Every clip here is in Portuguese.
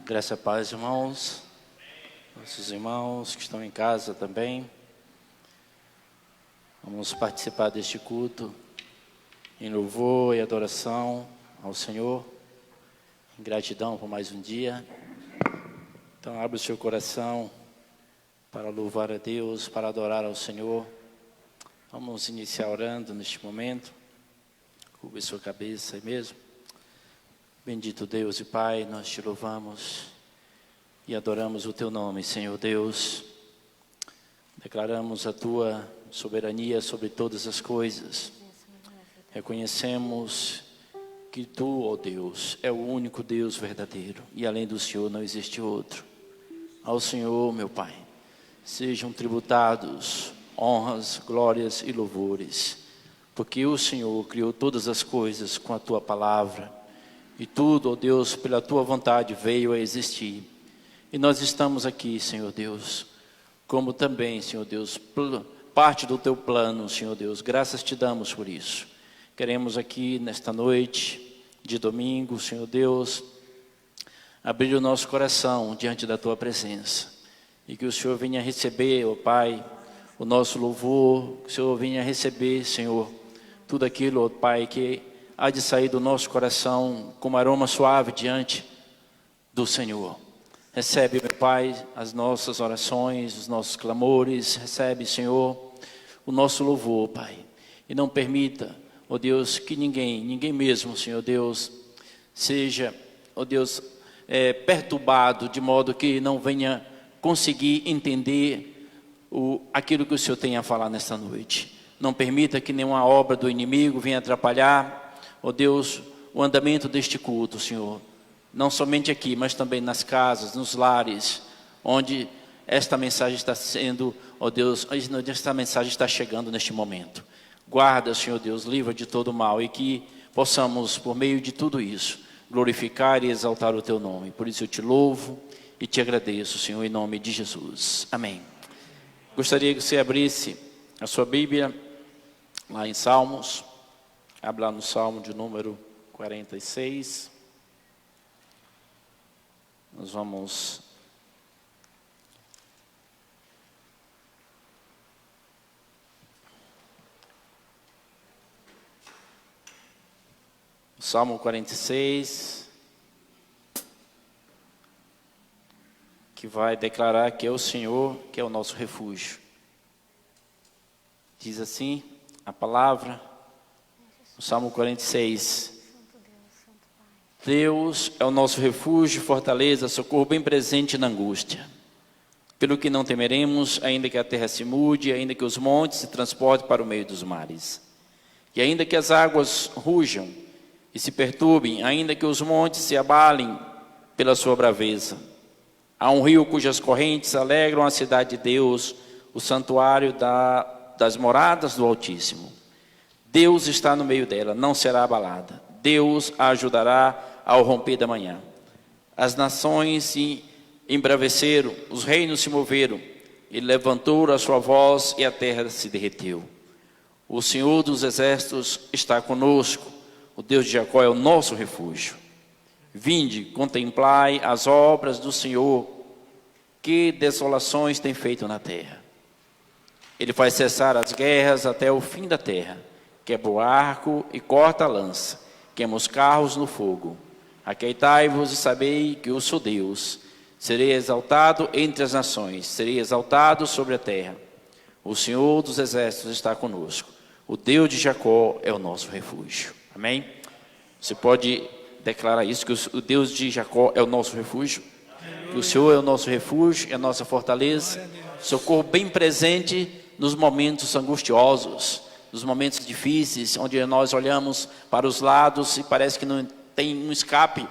Graça e paz, irmãos, nossos irmãos que estão em casa também. Vamos participar deste culto em louvor e adoração ao Senhor, em gratidão por mais um dia. Então, abra o seu coração para louvar a Deus, para adorar ao Senhor. Vamos iniciar orando neste momento. Curve sua cabeça aí mesmo. Bendito Deus e Pai, nós te louvamos e adoramos o teu nome, Senhor Deus. Declaramos a tua soberania sobre todas as coisas. Reconhecemos que tu, ó Deus, é o único Deus verdadeiro e além do Senhor não existe outro. Ao Senhor, meu Pai, sejam tributados honras, glórias e louvores, porque o Senhor criou todas as coisas com a tua palavra. E tudo, ó Deus, pela tua vontade veio a existir. E nós estamos aqui, Senhor Deus, como também, Senhor Deus, parte do teu plano, Senhor Deus. Graças te damos por isso. Queremos aqui, nesta noite de domingo, Senhor Deus, abrir o nosso coração diante da tua presença. E que o Senhor venha receber, ó Pai, o nosso louvor. Que o Senhor venha receber, Senhor, tudo aquilo, ó Pai, que há de sair do nosso coração como aroma suave diante do Senhor. Recebe, meu Pai, as nossas orações, os nossos clamores. Recebe, Senhor, o nosso louvor, Pai. E não permita, ó Deus, que ninguém mesmo, Senhor Deus, seja, ó Deus, perturbado, de modo que não venha conseguir entender aquilo que o Senhor tem a falar nesta noite. Não permita que nenhuma obra do inimigo venha atrapalhar, ó Deus, o andamento deste culto, Senhor, não somente aqui, mas também nas casas, nos lares, onde esta mensagem está sendo, ó Deus, onde esta mensagem está chegando neste momento. Guarda, Senhor Deus, livra de todo mal e que possamos, por meio de tudo isso, glorificar e exaltar o teu nome. Por isso eu te louvo e te agradeço, Senhor, em nome de Jesus. Amém. Gostaria que você abrisse a sua Bíblia lá em Salmos. Abra lá no Salmo de número 46. Nós vamos Salmo 46, que vai declarar que é o Senhor que é o nosso refúgio. Diz assim a palavra, no Salmo 46. Deus é o nosso refúgio, fortaleza, socorro bem presente na angústia. Pelo que não temeremos, ainda que a terra se mude, ainda que os montes se transportem para o meio dos mares. E ainda que as águas rujam e se perturbem, ainda que os montes se abalem pela sua braveza. Há um rio cujas correntes alegram a cidade de Deus, o santuário das moradas do Altíssimo. Deus está no meio dela, não será abalada. Deus a ajudará ao romper da manhã. As nações se embraveceram, os reinos se moveram. Ele levantou a sua voz e a terra se derreteu. O Senhor dos exércitos está conosco. O Deus de Jacó é o nosso refúgio. Vinde, contemplai as obras do Senhor, que desolações tem feito na terra. Ele faz cessar as guerras até o fim da terra. Quebra o arco e corta a lança. Queima os carros no fogo. Aqueitai-vos e sabei que eu sou Deus. Serei exaltado entre as nações. Serei exaltado sobre a terra. O Senhor dos exércitos está conosco. O Deus de Jacó é o nosso refúgio. Amém? Você pode declarar isso, que o Deus de Jacó é o nosso refúgio? Que o Senhor é o nosso refúgio, é a nossa fortaleza. Socorro bem presente nos momentos angustiosos, nos momentos difíceis, onde nós olhamos para os lados e parece que não tem um escape.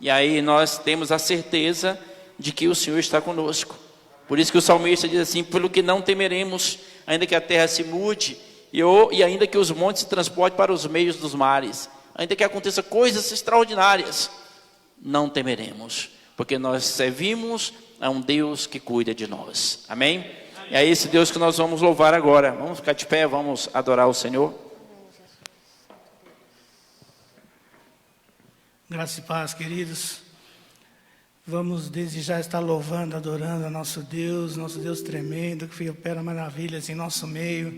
E aí nós temos a certeza de que o Senhor está conosco. Por isso que o salmista diz assim: pelo que não temeremos, ainda que a terra se mude, e ainda que os montes se transportem para os meios dos mares, ainda que aconteça coisas extraordinárias, não temeremos, porque nós servimos a um Deus que cuida de nós. Amém? E é esse Deus que nós vamos louvar agora. Vamos ficar de pé, vamos adorar o Senhor. Graça e paz, queridos. Vamos desde já estar louvando, adorando a nosso Deus tremendo, que opera maravilhas em nosso meio.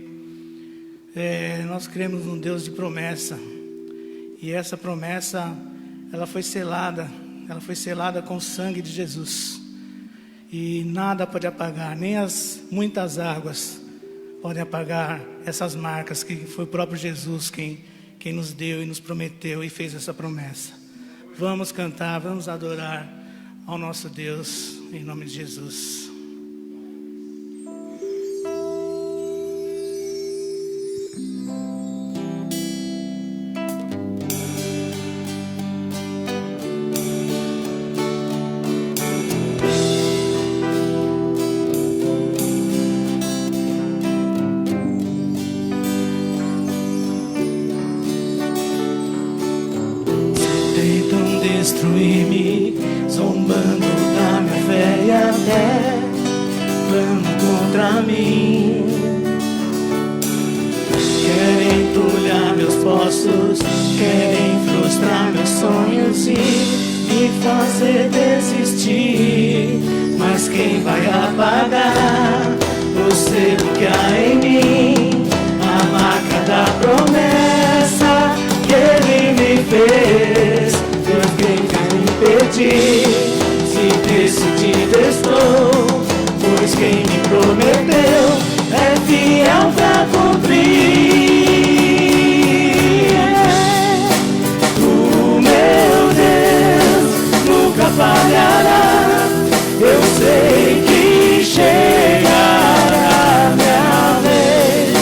Nós cremos num Deus de promessa. E essa promessa, ela foi selada com o sangue de Jesus. E nada pode apagar, nem as muitas águas podem apagar essas marcas que foi o próprio Jesus quem nos deu e nos prometeu e fez essa promessa. Vamos cantar, vamos adorar ao nosso Deus, em nome de Jesus. Tentam destruir-me, zombando da minha fé e até clamam contra mim. Querem entulhar meus poços, querem frustrar meus sonhos e me fazer desistir. Mas quem vai apagar o selo que há em mim? A marca da promessa que Ele me fez. Deus quem vai me impedir? Se decidido estou, pois quem me prometeu é fiel pra cumprir. O meu Deus nunca falhará. Eu sei que chegará minha vez.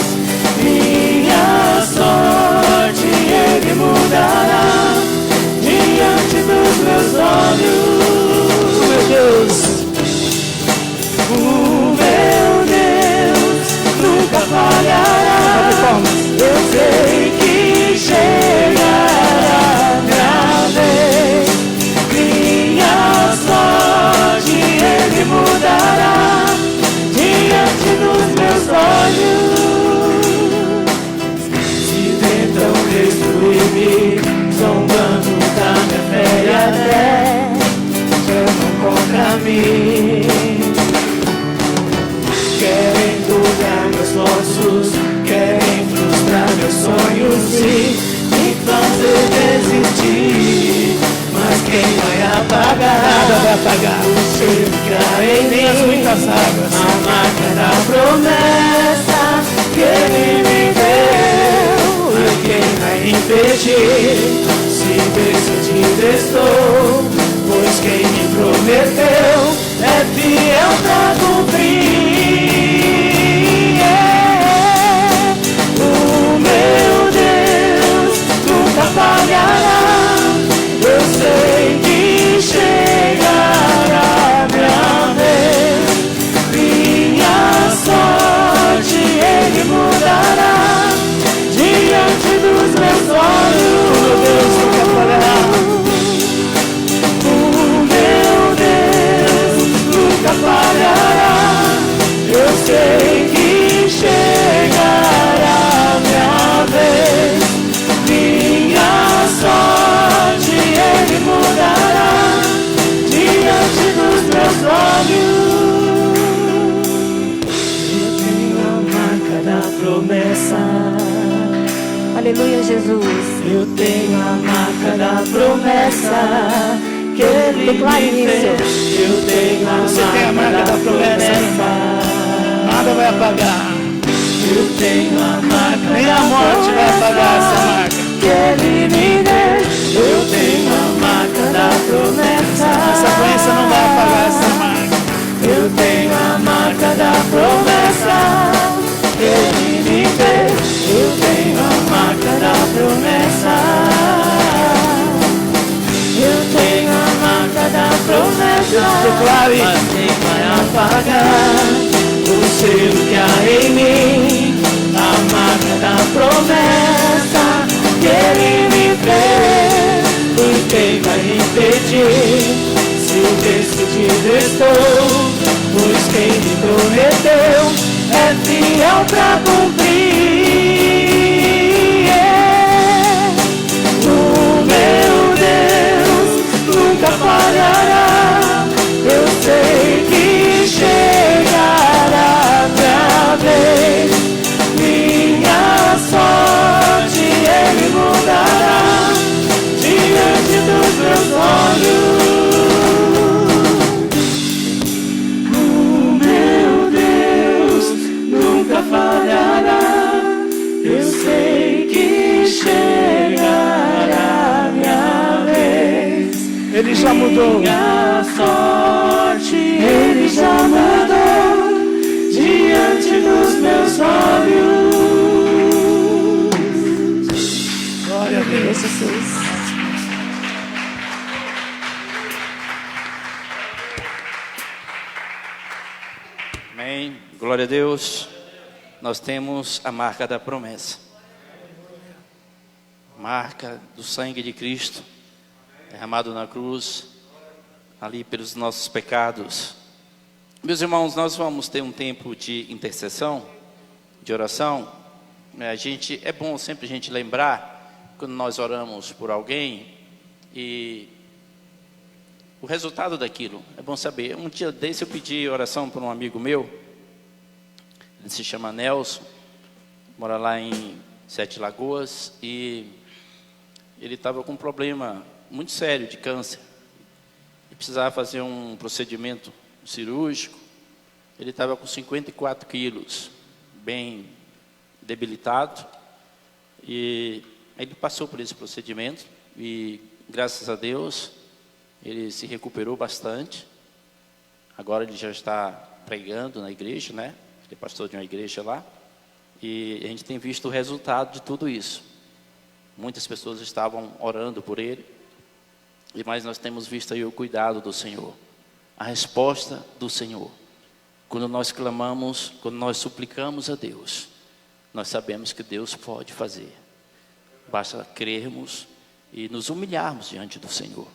Minha sorte Ele mudará diante dos meus olhos. Meu Deus, o meu Deus nunca falhará. Eu sei que chegará minha vez. Minha sorte Ele mudará diante dos meus olhos. Se tentam destruir-me, zombando da minha fé e até clamam contra mim. Querem entulhar meus ossos, querem frustrar meus sonhos e me fazer desistir. Mas quem vai apagar? Nada vai apagar o cheiro que há em mim. As muitas águas, a marca da promessa que Ele me deu. E quem vai impedir? Se decidido estou, pois quem me prometeu é fiel pra cumprir. O meu Deus nunca falhará. Eu sei que chegará minha vez. Minha sorte Ele mudará diante dos meus olhos. Meu Deus nunca falhará. O meu Deus nunca falhará. Eu sei que chegará minha vez. Minha sorte Ele mudará diante dos meus olhos. Eu tenho a marca da promessa. Aleluia, Jesus. Eu tenho a marca da promessa que Ele Declare me isso. fez. Eu tenho Você tem a marca da promessa. Nada vai apagar. Eu tenho a marca Nem da a morte vai apagar essa marca. que Ele me deu. Eu tenho a marca da promessa. Essa doença não vai apagar essa marca. Eu tenho a marca da promessa que Ele me fez. Eu tenho a marca da promessa. Eu tenho a marca da promessa. Declare. Mas quem vai apagar o selo que há em mim? A marca da promessa que Ele me fez. E quem vai impedir? Se decidido estou, pois quem me prometeu é fiel pra cumprir. O meu Deus nunca falhará. Ele já mudou. Minha sorte Ele já mudou diante dos meus olhos. Glória a Deus. Jesus. Amém. Glória a Deus. Nós temos a marca da promessa. Marca do sangue de Cristo derramado na cruz, ali pelos nossos pecados. Meus irmãos, nós vamos ter um tempo de intercessão, de oração. É bom sempre a gente lembrar, quando nós oramos por alguém, e o resultado daquilo, é bom saber. Um dia desse eu pedi oração por um amigo meu, ele se chama Nelson, mora lá em Sete Lagoas, e ele estava com um problema muito sério de câncer. Ele precisava fazer um procedimento cirúrgico. Ele estava com 54 quilos, bem debilitado, e ele passou por esse procedimento, e graças a Deus, ele se recuperou bastante. Agora ele já está pregando na igreja, né? Ele é pastor de uma igreja lá. E a gente tem visto o resultado de tudo isso. Muitas pessoas estavam orando por ele. Mas nós temos visto aí o cuidado do Senhor. A resposta do Senhor. Quando nós clamamos, quando nós suplicamos a Deus, nós sabemos que Deus pode fazer. Basta crermos e nos humilharmos diante do Senhor.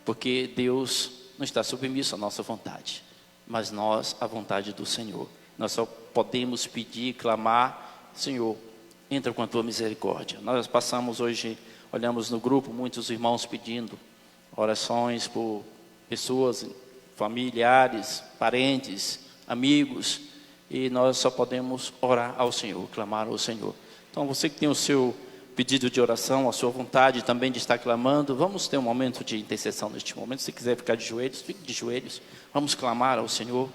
Porque Deus não está submisso à nossa vontade, mas nós, à vontade do Senhor. Nós só podemos pedir, clamar: Senhor, entra com a tua misericórdia. Nós passamos hoje, olhamos no grupo, muitos irmãos pedindo orações por pessoas, familiares, parentes, amigos, e nós só podemos orar ao Senhor, clamar ao Senhor. Então você que tem o seu pedido de oração, a sua vontade também de estar clamando, vamos ter um momento de intercessão neste momento. Se quiser ficar de joelhos, fique de joelhos. Vamos clamar ao Senhor,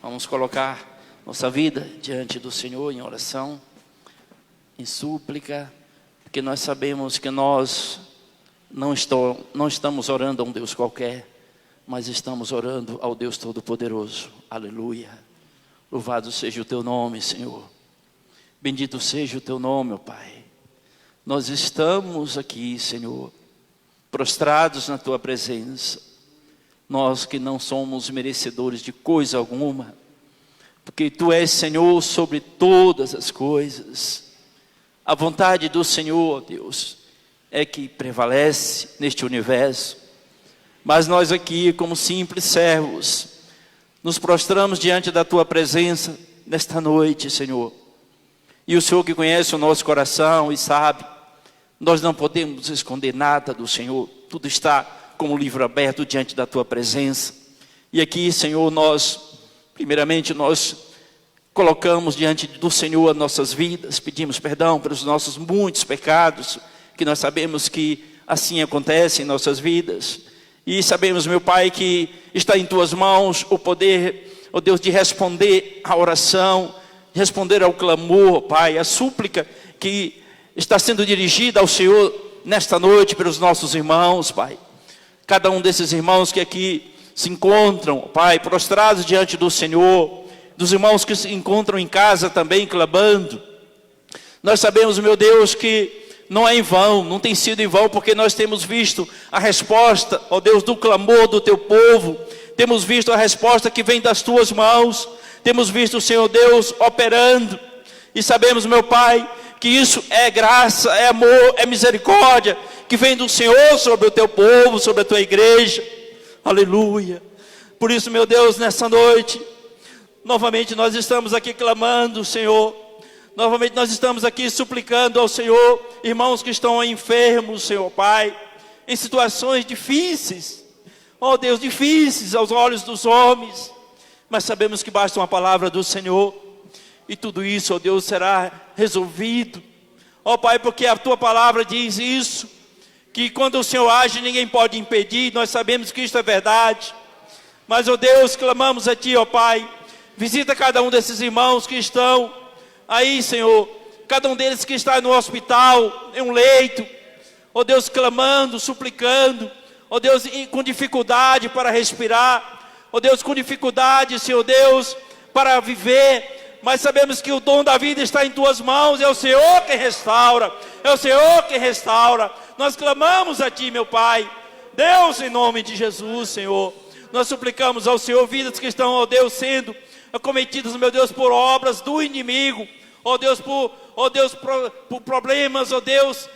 vamos colocar nossa vida diante do Senhor em oração, em súplica, porque nós sabemos que nós não estamos orando a um Deus qualquer, mas estamos orando ao Deus Todo-Poderoso. Aleluia. Louvado seja o teu nome, Senhor. Bendito seja o teu nome, ó Pai. Nós estamos aqui, Senhor, prostrados na tua presença. Nós que não somos merecedores de coisa alguma, porque tu és Senhor sobre todas as coisas. A vontade do Senhor, Deus, é que prevalece neste universo. Mas nós aqui, como simples servos, nos prostramos diante da tua presença nesta noite, Senhor. E o Senhor que conhece o nosso coração e sabe, nós não podemos esconder nada do Senhor. Tudo está como um livro aberto diante da tua presença. E aqui, Senhor, primeiramente nós colocamos diante do Senhor as nossas vidas, pedimos perdão pelos nossos muitos pecados, que nós sabemos que assim acontece em nossas vidas. E sabemos, meu Pai, que está em tuas mãos o poder, ó Deus, de responder à oração, de responder ao clamor, Pai, a súplica que está sendo dirigida ao Senhor nesta noite pelos nossos irmãos, Pai. Cada um desses irmãos que aqui se encontram, Pai, prostrados diante do Senhor, dos irmãos que se encontram em casa também clamando. Nós sabemos, meu Deus, que não é em vão, não tem sido em vão, porque nós temos visto a resposta, ó Deus, do clamor do teu povo. Temos visto a resposta que vem das tuas mãos. Temos visto o Senhor Deus operando. E sabemos, meu Pai, que isso é graça, é amor, é misericórdia, que vem do Senhor sobre o teu povo, sobre a tua igreja. Aleluia. Por isso, meu Deus, nessa noite, novamente nós estamos aqui clamando, Senhor. Novamente nós estamos aqui suplicando ao Senhor, irmãos que estão enfermos, Senhor Pai, em situações difíceis, ó Deus, difíceis aos olhos dos homens, mas sabemos que basta uma palavra do Senhor, e tudo isso, ó Deus, será resolvido, ó Pai, porque a tua palavra diz isso, que quando o Senhor age ninguém pode impedir. Nós sabemos que isso é verdade, mas, ó Deus, clamamos a ti, ó Pai, visita cada um desses irmãos que estão aí, Senhor, cada um deles que está no hospital, em um leito, ó Deus, clamando, suplicando, ó Deus, com dificuldade para respirar, ó Deus, com dificuldade, Senhor Deus, para viver, mas sabemos que o dom da vida está em tuas mãos, é o Senhor quem restaura, é o Senhor quem restaura. Nós clamamos a Ti, meu Pai, Deus, em nome de Jesus, Senhor, nós suplicamos ao Senhor vidas que estão, ó Deus, sendo acometidas, meu Deus, por obras do inimigo, ó Deus, por problemas, ó Deus,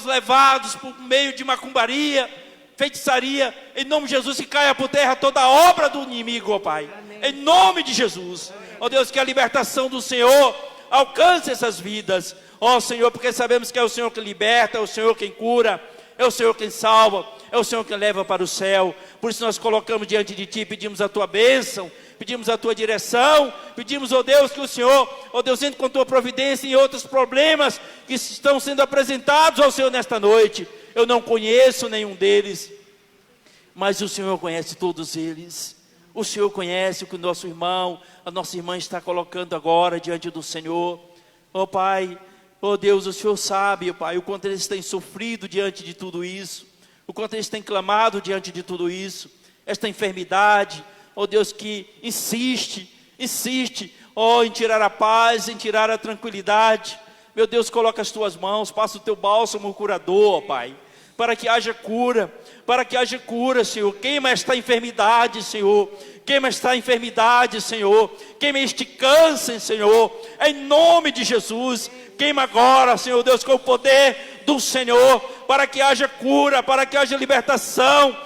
levados por meio de macumbaria, feitiçaria, em nome de Jesus, que caia por terra toda a obra do inimigo, ó Pai, em nome de Jesus, ó Deus, que a libertação do Senhor alcance essas vidas, ó Senhor, porque sabemos que é o Senhor que liberta, é o Senhor quem cura, é o Senhor quem salva, é o Senhor quem leva para o céu. Por isso nós colocamos diante de Ti, pedimos a Tua bênção, pedimos a Tua direção, pedimos, ó Deus, que o Senhor, ó Deus, entre com Tua providência em outros problemas que estão sendo apresentados ao Senhor nesta noite. Eu não conheço nenhum deles, mas o Senhor conhece todos eles. O Senhor conhece o que o nosso irmão, a nossa irmã está colocando agora diante do Senhor. Ó Pai, ó Deus, o Senhor sabe, ó Pai, o quanto eles têm sofrido diante de tudo isso, o quanto eles têm clamado diante de tudo isso, esta enfermidade, ó Deus, que insiste, ó, em tirar a paz, em tirar a tranquilidade. Meu Deus, coloca as Tuas mãos, passa o Teu bálsamo curador, ó Pai, para que haja cura, Senhor. Queima esta enfermidade, Senhor, queima este câncer, Senhor, em nome de Jesus. Queima agora, Senhor Deus, com o poder do Senhor, para que haja cura, para que haja libertação,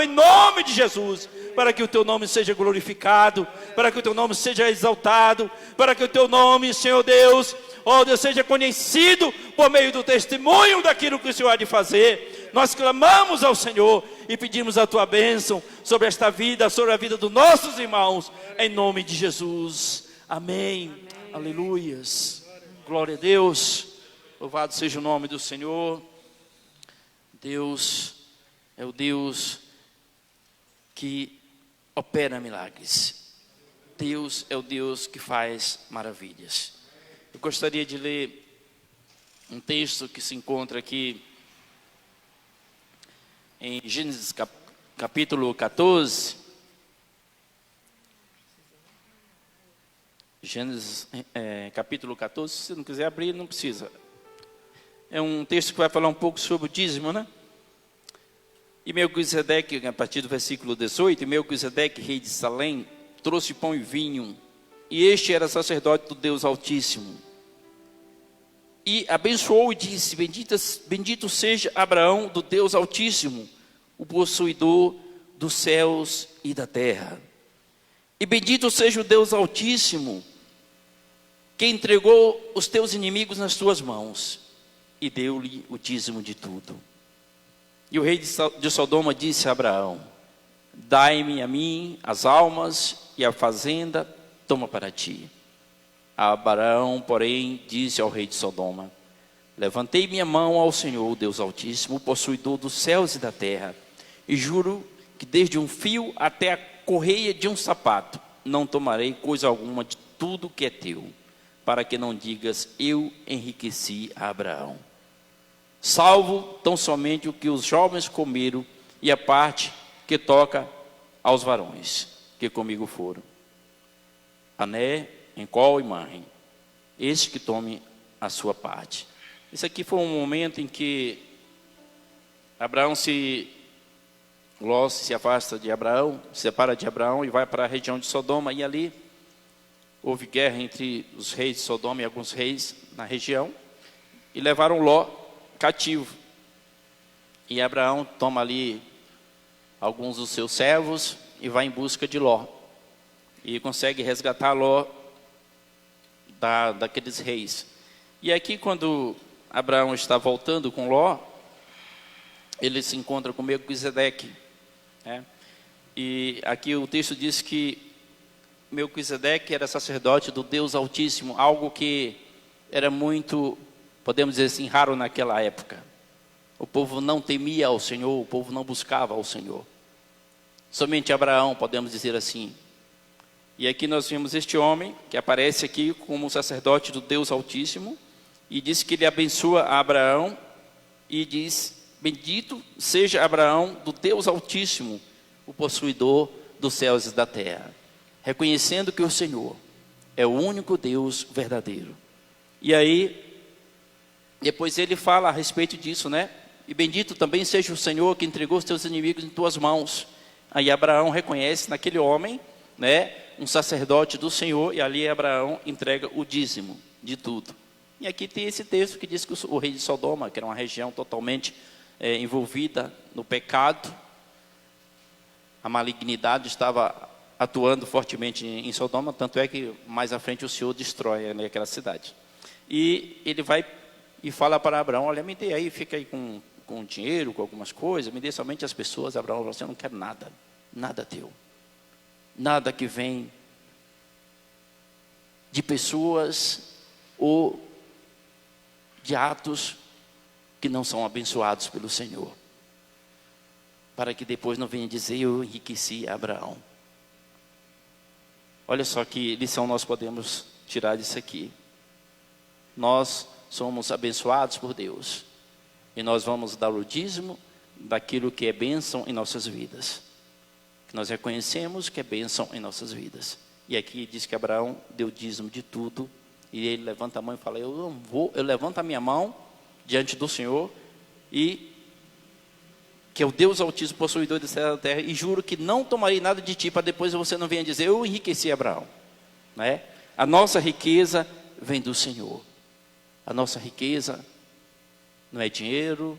em nome de Jesus, para que o Teu nome seja glorificado, para que o Teu nome seja exaltado, para que o Teu nome, Senhor Deus, ó Deus, seja conhecido por meio do testemunho daquilo que o Senhor há de fazer. Nós clamamos ao Senhor e pedimos a Tua bênção sobre esta vida, sobre a vida dos nossos irmãos, em nome de Jesus. Amém. Aleluias, glória a Deus, louvado seja o nome do Senhor. Deus é o Deus que opera milagres, Deus é o Deus que faz maravilhas. Eu gostaria de ler um texto que se encontra aqui em Gênesis capítulo 14, Gênesis capítulo 14, se não quiser abrir, não precisa. É um texto que vai falar um pouco sobre o dízimo, né? E Melquisedeque, a partir do versículo 18, Melquisedeque, rei de Salém, trouxe pão e vinho, e este era sacerdote do Deus Altíssimo. E abençoou e disse: bendito seja Abraão do Deus Altíssimo, o possuidor dos céus e da terra. E bendito seja o Deus Altíssimo, que entregou os teus inimigos nas tuas mãos, e deu-lhe o dízimo de tudo. E o rei de Sodoma disse a Abraão: dai-me a mim as almas e a fazenda, toma para ti. Abraão, porém, disse ao rei de Sodoma: levantei minha mão ao Senhor, Deus Altíssimo, o possuidor dos céus e da terra, e juro que desde um fio até a correia de um sapato, não tomarei coisa alguma de tudo que é teu, para que não digas: eu enriqueci a Abraão. Salvo tão somente o que os jovens comeram, e a parte que toca aos varões que comigo foram, Ané, Encol e Manre, este que tome a sua parte. Esse aqui foi um momento em que Ló se afasta de Abraão, se separa de Abraão e vai para a região de Sodoma, e ali houve guerra entre os reis de Sodoma e alguns reis na região, e levaram Ló cativo. E Abraão toma ali alguns dos seus servos e vai em busca de Ló, e consegue resgatar Ló daqueles reis. E aqui, quando Abraão está voltando com Ló, ele se encontra com Melquisedeque, né? E aqui o texto diz que Melquisedeque era sacerdote do Deus Altíssimo, algo que era muito, podemos dizer assim, raro naquela época. O povo não temia ao Senhor, o povo não buscava ao Senhor. Somente Abraão, podemos dizer assim. E aqui nós vemos este homem, que aparece aqui como sacerdote do Deus Altíssimo, e diz que ele abençoa a Abraão, e diz Bendito seja Abraão do Deus Altíssimo, o possuidor dos céus e da terra, reconhecendo que o Senhor é o único Deus verdadeiro. E aí, depois ele fala a respeito disso, né? E bendito também seja o Senhor que entregou os teus inimigos em tuas mãos. Aí Abraão reconhece naquele homem, né, um sacerdote do Senhor, e ali Abraão entrega o dízimo de tudo. E aqui tem esse texto que diz que o rei de Sodoma, que era uma região totalmente envolvida no pecado, a malignidade estava atuando fortemente em Sodoma, tanto é que mais à frente o Senhor destrói ali aquela cidade. E ele vai e fala para Abraão: olha, me dê aí, fica aí com dinheiro, com algumas coisas, me dê somente as pessoas. Abraão falou assim: eu não quero nada, nada teu, nada que vem de pessoas ou de atos que não são abençoados pelo Senhor, para que depois não venha dizer: eu enriqueci Abraão. Olha só que lição nós podemos tirar disso aqui. Nós somos abençoados por Deus, e nós vamos dar o dízimo daquilo que é bênção em nossas vidas, que nós reconhecemos que é bênção em nossas vidas. E aqui diz que Abraão deu dízimo de tudo, e ele levanta a mão e fala: eu levanto a minha mão diante do Senhor, e que é o Deus Altíssimo, possuidor do céu e da terra, e juro que não tomarei nada de ti, para depois você não venha dizer: eu enriqueci Abraão, né? A nossa riqueza vem do Senhor. A nossa riqueza não é dinheiro,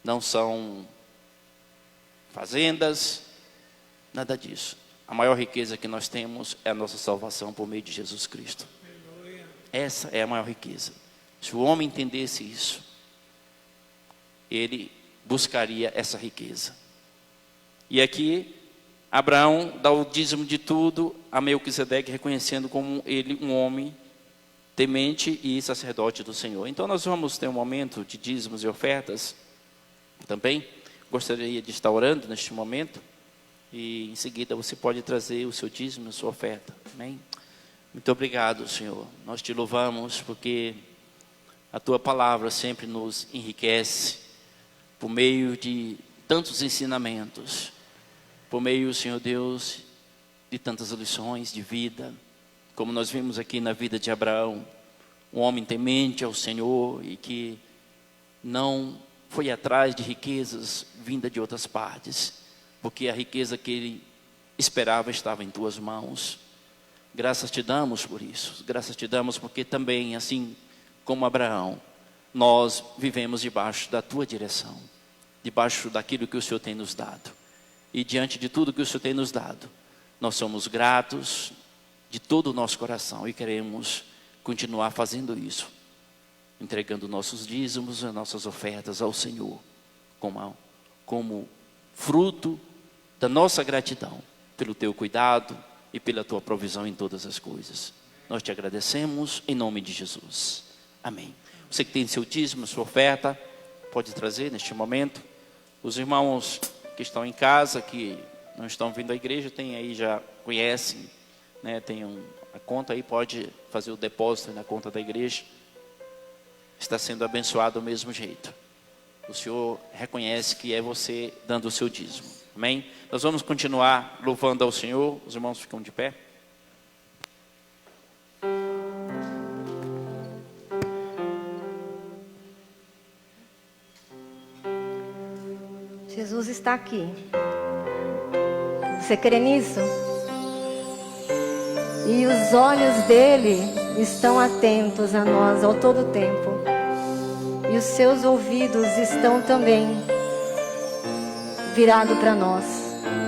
não são fazendas, nada disso. A maior riqueza que nós temos é a nossa salvação por meio de Jesus Cristo. Essa é a maior riqueza. Se o homem entendesse isso, ele buscaria essa riqueza. E aqui, Abraão dá o dízimo de tudo a Melquisedeque, reconhecendo como ele um homem temente e sacerdote do Senhor. Então nós vamos ter um momento de dízimos e ofertas também. Gostaria de estar orando neste momento, e em seguida você pode trazer o seu dízimo, a sua oferta. Amém? Muito obrigado, Senhor. Nós te louvamos porque a tua palavra sempre nos enriquece por meio de tantos ensinamentos, por meio, Senhor Deus, de tantas lições de vida, como nós vimos aqui na vida de Abraão, um homem temente ao Senhor e que não foi atrás de riquezas vinda de outras partes, porque a riqueza que ele esperava estava em tuas mãos. Graças te damos por isso, graças te damos porque também, assim como Abraão, nós vivemos debaixo da tua direção, debaixo daquilo que o Senhor tem nos dado. E diante de tudo que o Senhor tem nos dado, nós somos gratos de todo o nosso coração e queremos continuar fazendo isso, entregando nossos dízimos, as nossas ofertas ao Senhor, como fruto da nossa gratidão pelo teu cuidado e pela tua provisão em todas as coisas. Nós te agradecemos em nome de Jesus. Amém. Você que tem seu dízimo, sua oferta, pode trazer neste momento. Os irmãos que estão em casa, que não estão vindo à igreja, tem aí, já conhecem, né? Tem a conta aí, pode fazer o depósito na conta da igreja. Está sendo abençoado do mesmo jeito. O Senhor reconhece que é você dando o seu dízimo. Amém? Nós vamos continuar louvando ao Senhor. Os irmãos ficam de pé. Jesus está aqui. Você crê nisso? E os olhos dele estão atentos a nós ao todo tempo. E os seus ouvidos estão também virados para nós.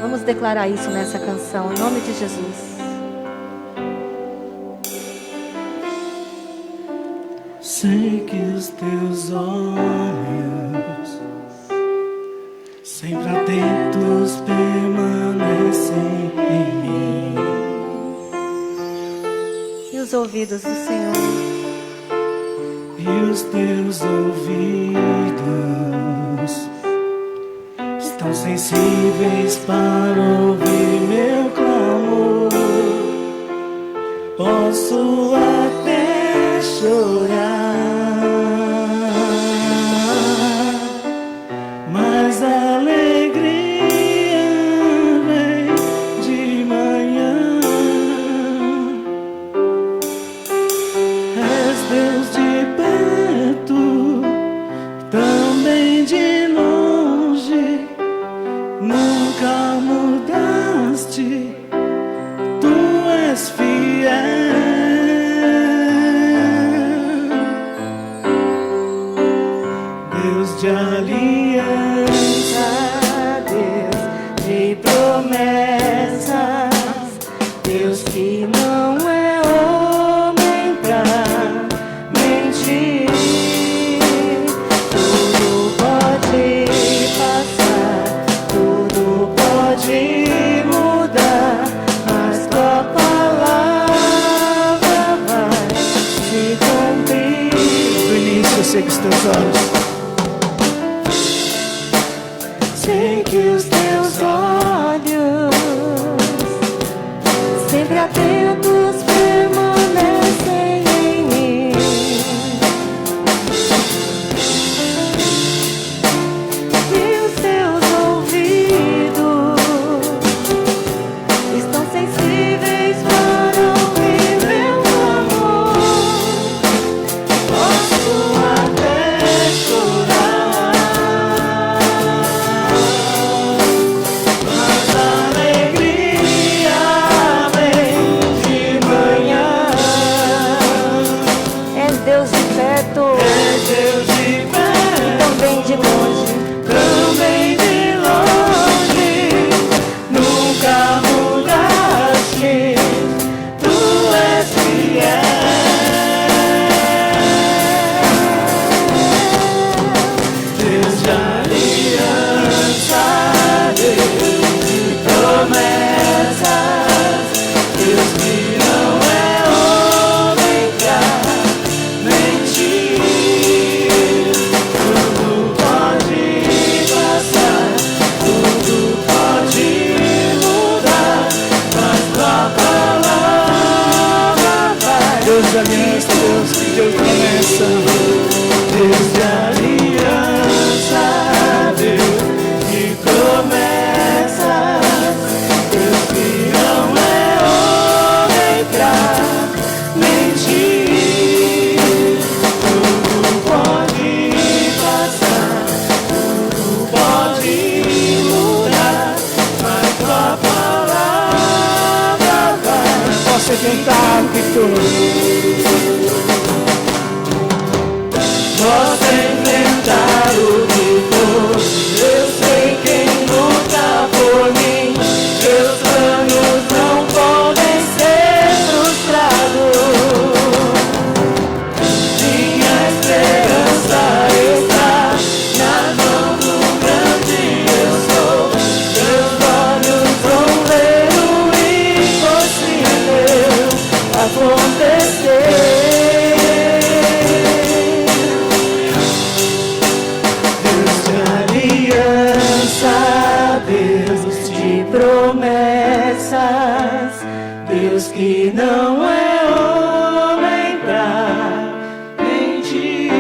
Vamos declarar isso nessa canção, em nome de Jesus. Sei que os teus olhos, sempre atentos, permanecem em mim. E os ouvidos do Senhor, e os teus ouvidos estão sensíveis para ouvir meu clamor. Posso até chorar, vem de longe, nunca mudaste, tu és fiel. Deus de aliança, Deus de promessas, Deus que não é homem pra mentir. Tudo pode passar, tudo pode mudar, mas tua palavra vai se cumprir. Do início eu sei que os teus olhos, sei que os teus olhos, sempre atentos, permanecem em mim. E os teus ouvidos estão sensíveis para ouvir meu amor. Posso até chorar, mas a alegria vem de manhã. És Deus de perto É Deus de e pé, também de longe. também de longe, nunca mudaste, tu és fiel. Deus de aliança, Deus de promessas, Deus que não é homem pra mentir. Tudo pode passar, tudo pode mudar, mas tua palavra vai. Deus de aliança, Deus de promessa, Deus de aliança, Deus de promessas, Deus que não é homem pra mentir. Tudo pode passar, tudo pode mudar, mas tua palavra vai. Posso enfrentar o que for, posso enfrentar o que for. Eu sei quem luta por mim, meus planos não podem ser frustrados. Minha esperança está nas mãos do grande eu sou. Meus olhos vão ver o impossível acontecer. Deus de aliança, Deus de promessas, Deus que não é homem pra mentir.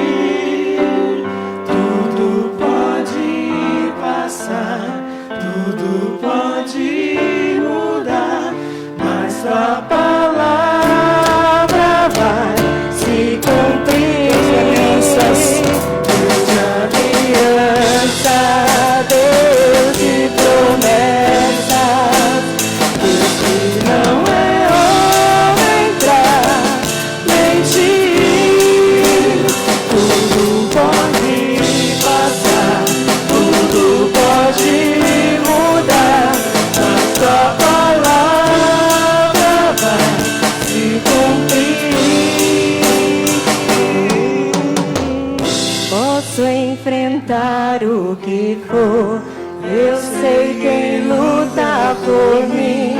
Tudo pode passar, tudo pode mudar, mas sua palavra vai se cumprir. Deus de aliança, Deus de promessas, Deus que não é homem pra mentir. Tudo pode passar, tudo pode mudar, mas tua palavra vai se cumprir. Posso enfrentar o que for, eu sei quem luta por mim.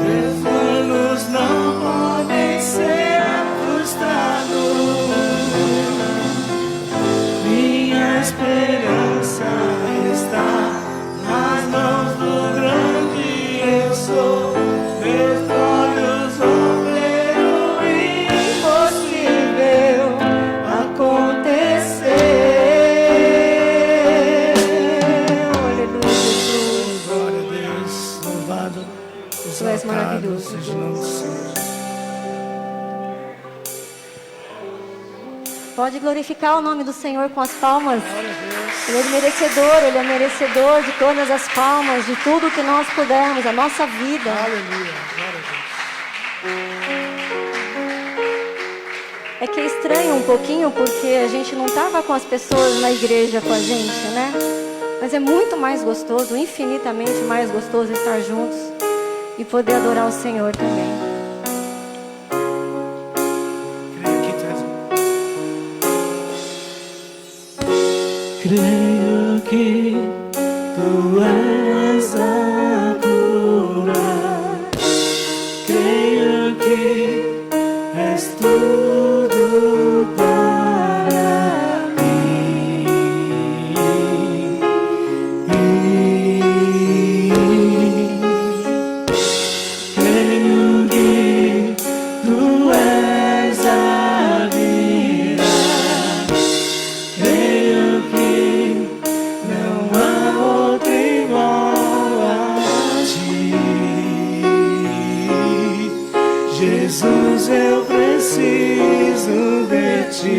Meus planos não podem ser frustrados. Minha esperança está nas mãos do grande eu sou. Meus olhos vão ver o impossível acontecer. Aleluia, Jesus. Glória a Deus, louvado, Tu és maravilhoso, seja o nome do Senhor. Pode glorificar o nome do Senhor com as palmas. Glória a Deus. Ele é merecedor de todas as palmas, de tudo que nós pudermos, a nossa vida. Aleluia. Glória a Deus. É que é estranho um pouquinho, porque a gente não estava com as pessoas na igreja com a gente, né? Mas é muito mais gostoso, infinitamente mais gostoso estar juntos e poder adorar o Senhor também. Creio que tu és a cura. Creio que és tudo para mim. Creio que tu és a vida. Creio que não há outro igual a ti. Jesus, eu preciso de ti.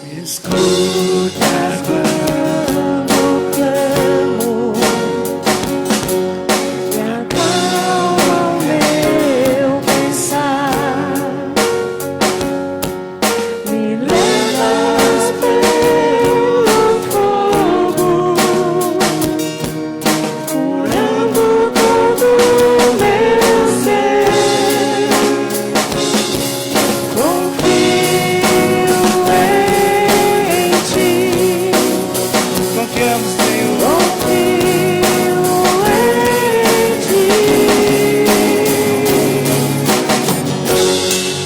Me escutas quando clamo, me acalma o meu pensar, me levas pelo fogo, curando todo o meu ser. Confio em ti, Confiamos, Senhor. confio em ti.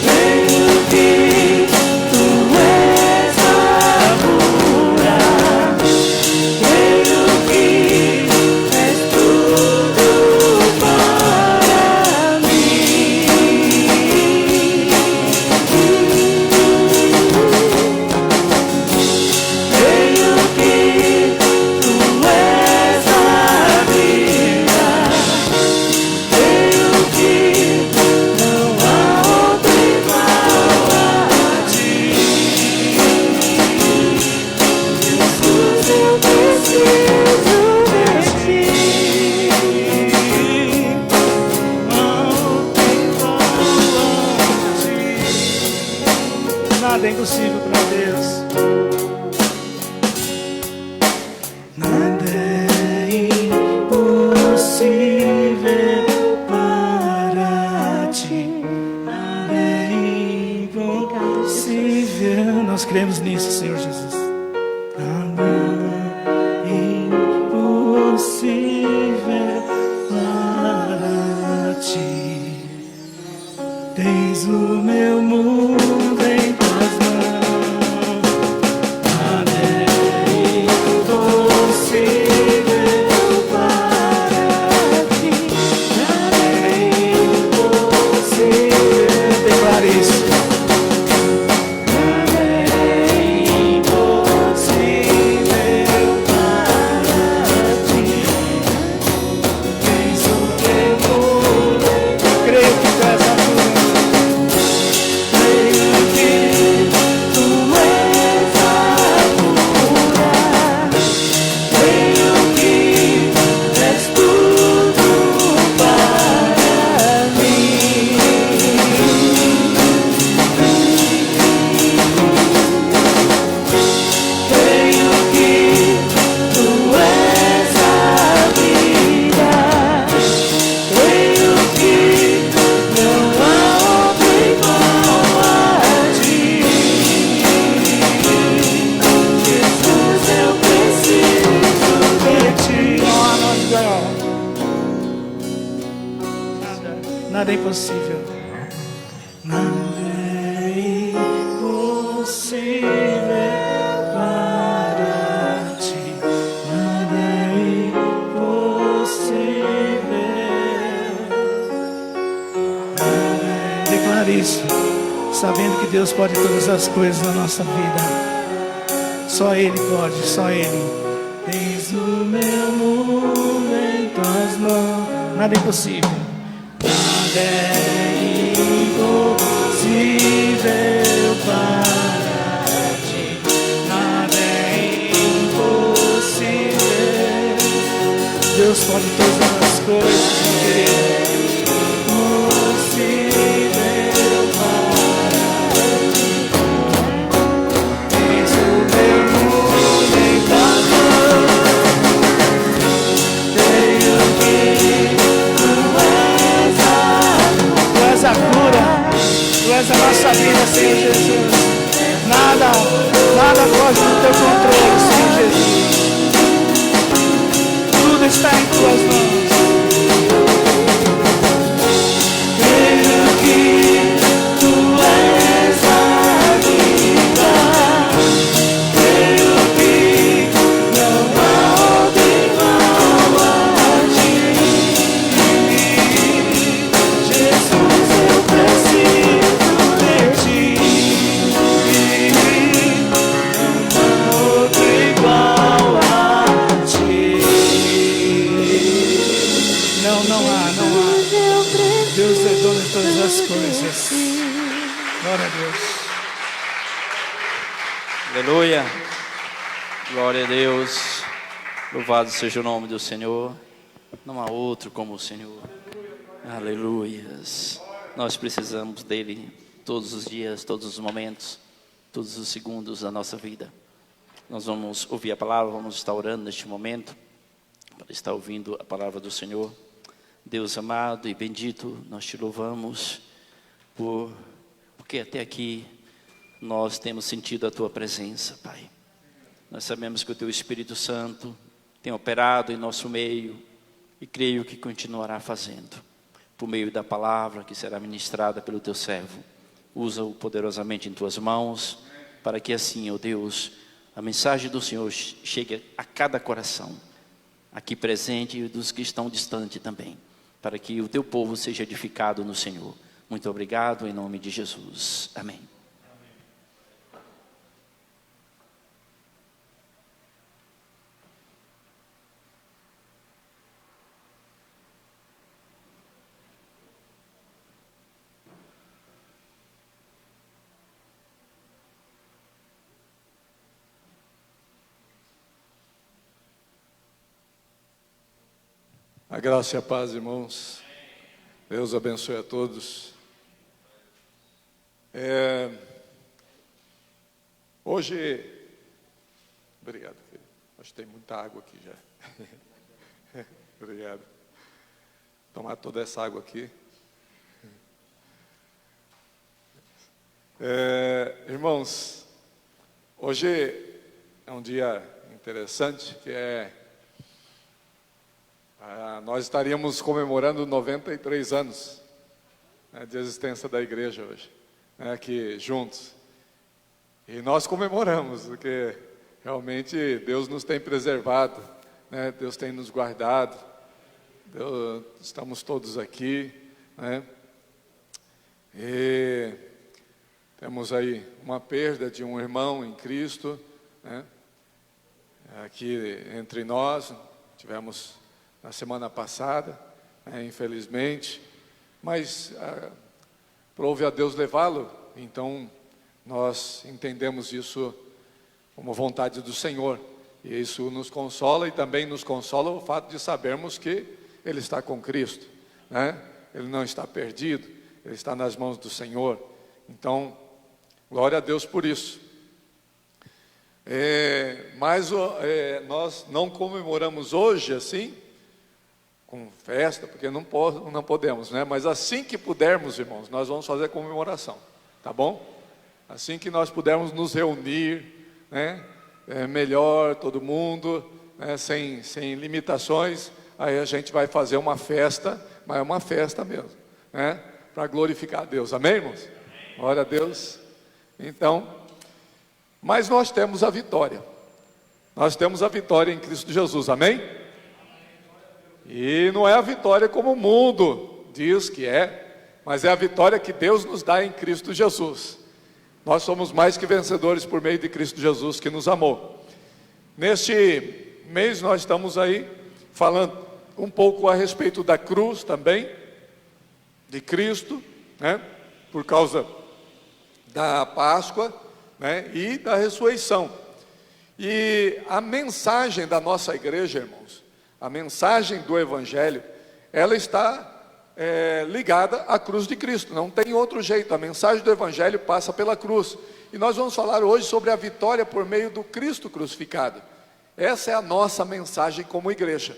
Creio que tu és a cura. Creio que és tudo para mim. Creio que tu és a vida. Creio que não há outro igual a ti. Jesus, eu preciso de ti. Não há outro igual a ti. Nada é impossível para Deus. Nada é impossível para ti. Nada é impossível. Nós cremos nisso, Senhor Jesus. Nada é impossível para ti. Tens o meu mundo em tuas mãos. Nada é impossível para ti. Nada é impossível. Declare isso. Nada é impossível para ti. Tens o teu mundo. Creio que tu és a cura. Creio que tu és a cura. Creio que és tudo para mim. Creio que tu és a vida. Creio que não há outro igual a ti. Jesus, eu preciso de ti. Nada é impossível. Nada é impossível para ti. Nada é impossível. Declare isso, sabendo que Deus pode todas as coisas na nossa vida. Só Ele pode, só Ele. Tens o meu mundo em tuas mãos. Nada é impossível. Nada é impossível para ti. Deus pode todas as coisas, meu querido. Tu és a nossa vida, Senhor Jesus. Nada foge do teu controle, Senhor Jesus. Tudo está em tuas mãos. Creio que tu és a vida. Creio que não há outro igual a ti. Jesus, eu preciso. Todas as coisas. Glória a Deus. Aleluia. Glória a Deus. Louvado seja o nome do Senhor. Não há outro como o Senhor. Aleluias. Nós precisamos dele todos os dias, todos os momentos, todos os segundos da nossa vida. Nós vamos ouvir a palavra, vamos estar orando neste momento, para estar ouvindo a palavra do Senhor. Deus amado e bendito, nós te louvamos porque até aqui nós temos sentido a tua presença, Pai. Nós sabemos que o teu Espírito Santo tem operado em nosso meio e creio que continuará fazendo, por meio da palavra que será ministrada pelo teu servo. Usa-o poderosamente em tuas mãos, para que assim, ó Deus, a mensagem do Senhor chegue a cada coração, aqui presente e dos que estão distantes também, para que o teu povo seja edificado no Senhor. Muito obrigado, em nome de Jesus. Amém. A graça e a paz, irmãos. Deus abençoe a todos. Hoje, obrigado, filho. Acho que tem muita água aqui já. Obrigado. Tomar toda essa água aqui. Irmãos, hoje é um dia interessante, que nós estaríamos comemorando 93 anos, né, de existência da igreja hoje, né, aqui juntos. E nós comemoramos, porque realmente Deus nos tem preservado, né, Deus tem nos guardado, estamos todos aqui, né, e temos aí uma perda de um irmão em Cristo, né, aqui entre nós. Tivemos na semana passada, infelizmente, mas prove a Deus levá-lo. Então nós entendemos isso como vontade do Senhor, e isso nos consola, e também nos consola o fato de sabermos que ele está com Cristo, né? Ele não está perdido, ele está nas mãos do Senhor. Então, glória a Deus por isso. Mas nós não comemoramos hoje assim, com festa, porque não podemos, né? Mas assim que pudermos, irmãos, nós vamos fazer a comemoração, tá bom? Assim que nós pudermos nos reunir, né? Melhor todo mundo, né? sem limitações, aí a gente vai fazer uma festa, mas é uma festa mesmo, né? Para glorificar a Deus, amém, irmãos? Glória a Deus. Então, mas nós temos a vitória, em Cristo Jesus, amém? E não é a vitória como o mundo diz que é, mas é a vitória que Deus nos dá em Cristo Jesus. Nós somos mais que vencedores por meio de Cristo Jesus, que nos amou. Neste mês nós estamos aí falando um pouco a respeito da cruz também, de Cristo, né? Por causa da Páscoa, né? E da ressurreição. E a mensagem da nossa igreja, irmãos, a mensagem do Evangelho, ela está ligada à cruz de Cristo, não tem outro jeito. A mensagem do Evangelho passa pela cruz, e nós vamos falar hoje sobre a vitória por meio do Cristo crucificado. Essa é a nossa mensagem como igreja,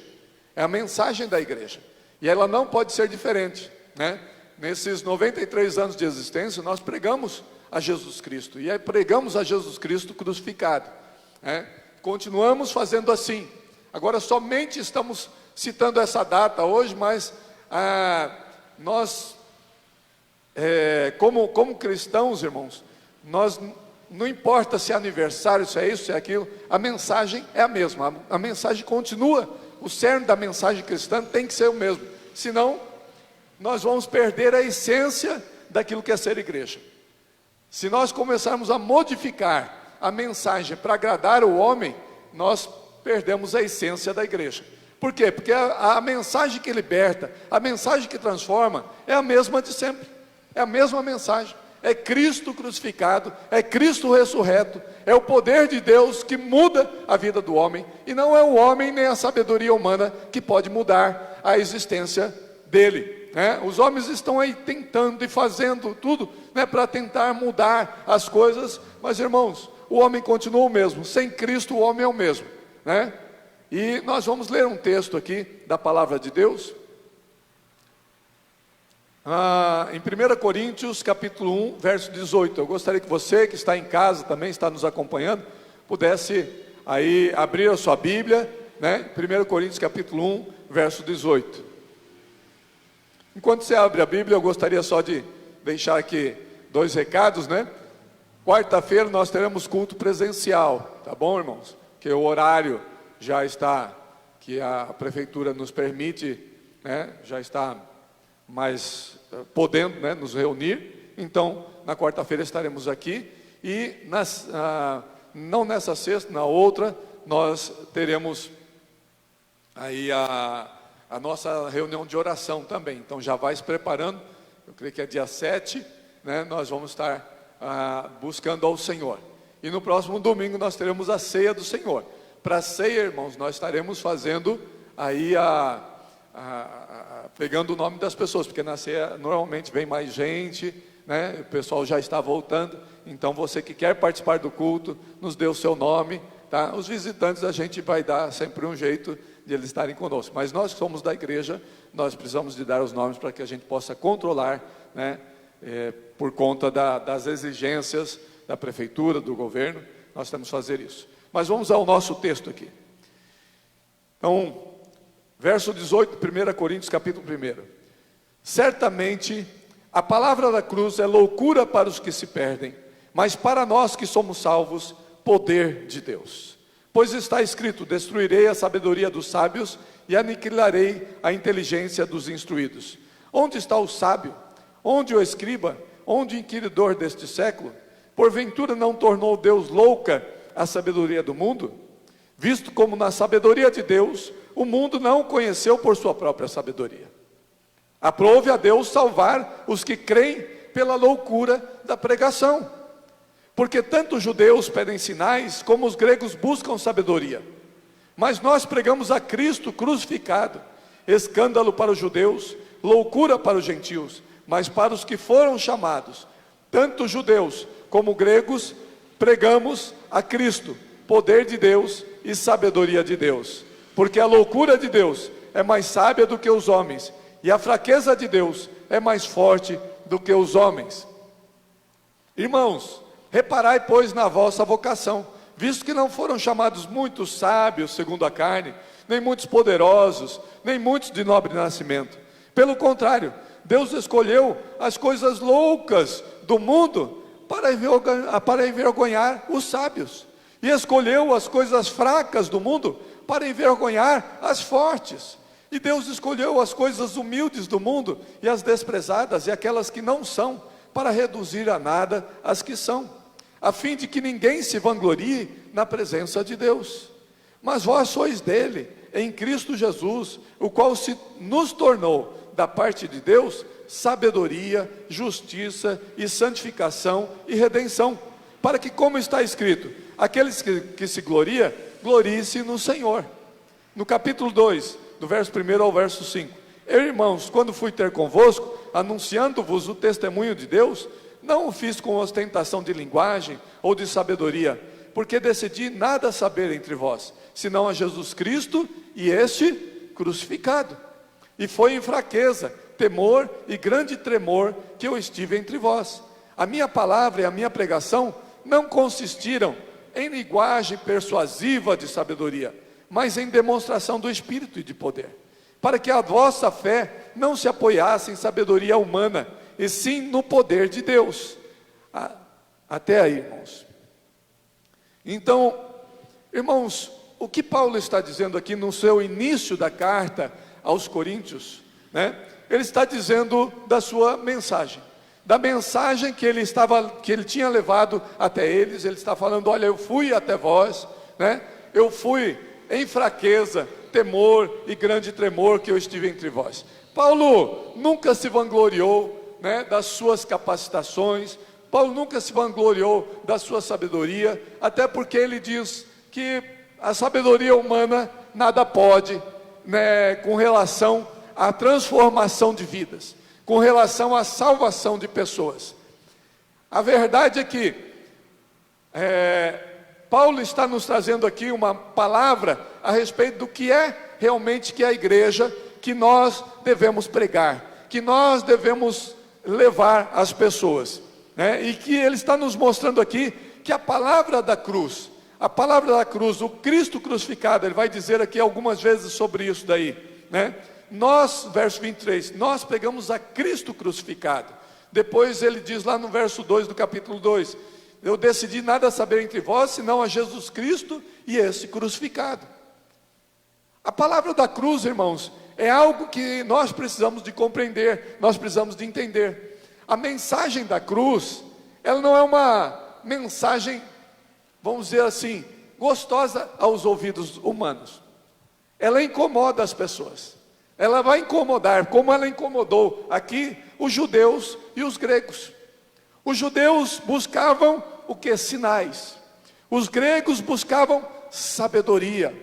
é a mensagem da igreja, e ela não pode ser diferente, né? Nesses 93 anos de existência, nós pregamos a Jesus Cristo, e aí pregamos a Jesus Cristo crucificado, né? Continuamos fazendo assim. Agora somente estamos citando essa data hoje, mas nós, como cristãos, irmãos, nós, não importa se é aniversário, se é isso, se é aquilo, a mensagem é a mesma, a mensagem continua, o cerne da mensagem cristã tem que ser o mesmo, senão nós vamos perder a essência daquilo que é ser igreja. Se nós começarmos a modificar a mensagem para agradar o homem, nós perdemos a essência da igreja. Por quê? Porque a mensagem que liberta, a mensagem que transforma, é a mesma de sempre, é a mesma mensagem, é Cristo crucificado, é Cristo ressurreto, é o poder de Deus que muda a vida do homem, e não é o homem nem a sabedoria humana que pode mudar a existência dele, né? Os homens estão aí tentando e fazendo tudo, né, para tentar mudar as coisas, mas irmãos, o homem continua o mesmo, sem Cristo o homem é o mesmo, né? E nós vamos ler um texto aqui da palavra de Deus, em 1 Coríntios capítulo 1, verso 18. Eu gostaria que você que está em casa também, está nos acompanhando, pudesse aí abrir a sua Bíblia, né? 1 Coríntios capítulo 1, verso 18. Enquanto você abre a Bíblia, eu gostaria só de deixar aqui 2 recados, né? Quarta-feira nós teremos culto presencial, tá bom, irmãos? Que o horário já está, que a prefeitura nos permite, né? Já está mais podendo, né, nos reunir. Então, na quarta-feira estaremos aqui, e não nessa sexta, na outra, nós teremos aí a nossa reunião de oração também. Então já vai se preparando, eu creio que é dia 7, né, nós vamos estar buscando ao Senhor. E no próximo domingo nós teremos a ceia do Senhor. Para a ceia, irmãos, nós estaremos fazendo aí pegando o nome das pessoas, porque na ceia normalmente vem mais gente, né? O pessoal já está voltando. Então você que quer participar do culto, nos dê o seu nome, tá? Os visitantes a gente vai dar sempre um jeito de eles estarem conosco, mas nós que somos da igreja, nós precisamos de dar os nomes para que a gente possa controlar, né? Por conta das exigências da prefeitura, do governo, nós temos que fazer isso. Mas vamos ao nosso texto aqui. Então, verso 18, 1 Coríntios capítulo 1. Certamente a palavra da cruz é loucura para os que se perdem, mas para nós que somos salvos, poder de Deus. Pois está escrito: destruirei a sabedoria dos sábios e aniquilarei a inteligência dos instruídos. Onde está o sábio? Onde o escriba? Onde o inquiridor deste século? Porventura não tornou Deus louca a sabedoria do mundo? Visto como na sabedoria de Deus, o mundo não o conheceu por sua própria sabedoria. Aprove a Deus salvar os que creem pela loucura da pregação. Porque tanto os judeus pedem sinais, como os gregos buscam sabedoria. Mas nós pregamos a Cristo crucificado, escândalo para os judeus, loucura para os gentios, mas para os que foram chamados, tanto judeus como gregos, pregamos a Cristo, poder de Deus e sabedoria de Deus. Porque a loucura de Deus é mais sábia do que os homens, e a fraqueza de Deus é mais forte do que os homens. Irmãos, reparai, pois, na vossa vocação, visto que não foram chamados muitos sábios segundo a carne, nem muitos poderosos, nem muitos de nobre nascimento. Pelo contrário, Deus escolheu as coisas loucas do mundo para envergonhar os sábios, e escolheu as coisas fracas do mundo para envergonhar as fortes. E Deus escolheu as coisas humildes do mundo e as desprezadas e aquelas que não são, para reduzir a nada as que são, a fim de que ninguém se vanglorie na presença de Deus. Mas vós sois dele, em Cristo Jesus, o qual nos tornou, da parte de Deus, sabedoria, justiça e santificação e redenção, para que, como está escrito, aqueles que se gloria, glorie-se no Senhor. No capítulo 2, do verso 1 ao verso 5: Eu, irmãos, quando fui ter convosco, anunciando-vos o testemunho de Deus, não o fiz com ostentação de linguagem ou de sabedoria, porque decidi nada saber entre vós, senão a Jesus Cristo e este crucificado. E foi em fraqueza, temor e grande tremor que eu estive entre vós. A minha palavra e a minha pregação não consistiram em linguagem persuasiva de sabedoria, mas em demonstração do Espírito e de poder, para que a vossa fé não se apoiasse em sabedoria humana, e sim no poder de Deus. Até aí, irmãos. Então, irmãos, o que Paulo está dizendo aqui no seu início da carta aos Coríntios, né? Ele está dizendo da sua mensagem, da mensagem que ele tinha levado até eles. Ele está falando: olha, eu fui até vós, né? Eu fui em fraqueza, temor e grande tremor que eu estive entre vós. Paulo nunca se vangloriou, né, das suas capacitações. Paulo nunca se vangloriou da sua sabedoria, até porque ele diz que a sabedoria humana nada pode, né, com relação à transformação de vidas, com relação à salvação de pessoas. A verdade é que Paulo está nos trazendo aqui uma palavra a respeito do que é realmente que é a igreja, que nós devemos pregar, que nós devemos levar às pessoas, né? E que ele está nos mostrando aqui que a palavra da cruz, o Cristo crucificado, ele vai dizer aqui algumas vezes sobre isso daí, né? Nós, verso 23, nós pegamos a Cristo crucificado. Depois ele diz lá no verso 2 do capítulo 2: eu decidi nada saber entre vós, senão a Jesus Cristo e esse crucificado. A palavra da cruz, irmãos, é algo que nós precisamos de compreender, nós precisamos de entender. A mensagem da cruz, ela não é uma mensagem, vamos dizer assim, gostosa aos ouvidos humanos. Ela incomoda as pessoas. Ela vai incomodar, como ela incomodou aqui os judeus e os gregos. Os judeus buscavam o que? Sinais. Os gregos buscavam sabedoria.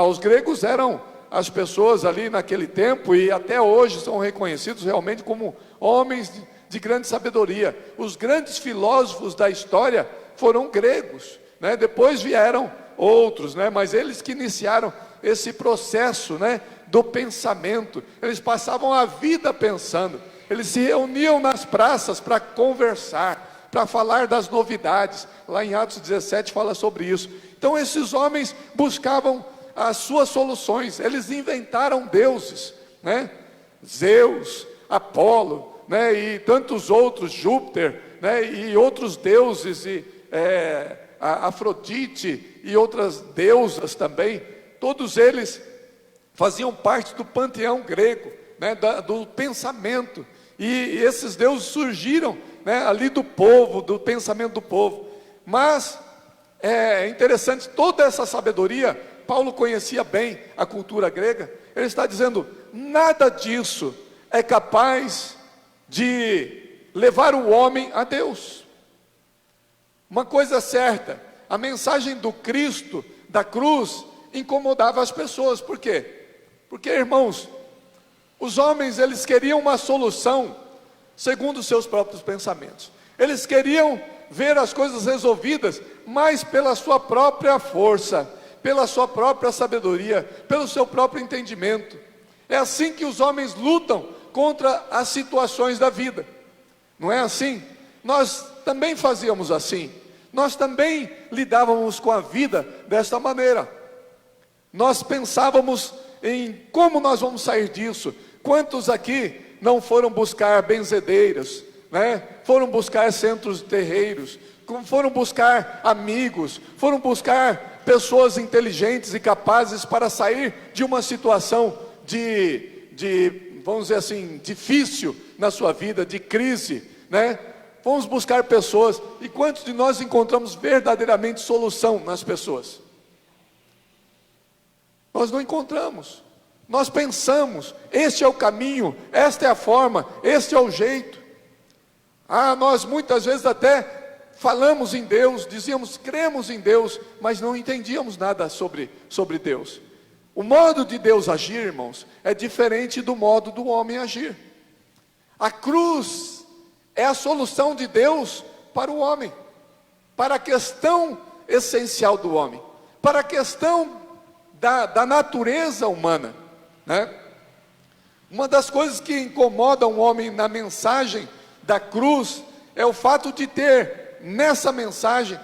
Os gregos eram as pessoas ali naquele tempo, e até hoje são reconhecidos realmente como homens de grande sabedoria. Os grandes filósofos da história foram gregos, né? Depois vieram outros, né? Mas eles que iniciaram esse processo, né, do pensamento. Eles passavam a vida pensando. Eles se reuniam nas praças para conversar, para falar das novidades. Lá em Atos 17 fala sobre isso. Então esses homens buscavam as suas soluções. Eles inventaram deuses, né? Zeus, Apolo, né, e tantos outros, Júpiter, né, e outros deuses, e Afrodite e outras deusas também. Todos eles faziam parte do panteão grego, né, do pensamento. E esses deuses surgiram, né, ali do povo, do pensamento do povo. Mas é interessante, toda essa sabedoria, Paulo conhecia bem a cultura grega. Ele está dizendo: nada disso é capaz de levar o homem a Deus. Uma coisa certa, a mensagem do Cristo, da cruz, incomodava as pessoas. Por quê? Porque, irmãos, os homens, eles queriam uma solução segundo os seus próprios pensamentos. Eles queriam ver as coisas resolvidas, mas pela sua própria força, pela sua própria sabedoria, pelo seu próprio entendimento. É assim que os homens lutam contra as situações da vida. Não é assim? Nós também fazíamos assim. Nós também lidávamos com a vida desta maneira. Nós pensávamos em como nós vamos sair disso. Quantos aqui não foram buscar benzedeiras, né? Foram buscar centros de terreiros, foram buscar amigos, foram buscar pessoas inteligentes e capazes para sair de uma situação vamos dizer assim, difícil na sua vida, de crise, né? Vamos buscar pessoas. E quantos de nós encontramos verdadeiramente solução nas pessoas? Nós não encontramos. Nós pensamos, este é o caminho, esta é a forma, este é o jeito. Nós muitas vezes até falamos em Deus, dizíamos cremos em Deus, mas não entendíamos nada sobre Deus. O modo de Deus agir, irmãos, é diferente do modo do homem agir. A cruz é a solução de Deus para o homem, para a questão essencial do homem, para a questão da natureza humana, né? Uma das coisas que incomoda um homem na mensagem da cruz é o fato de ter nessa mensagem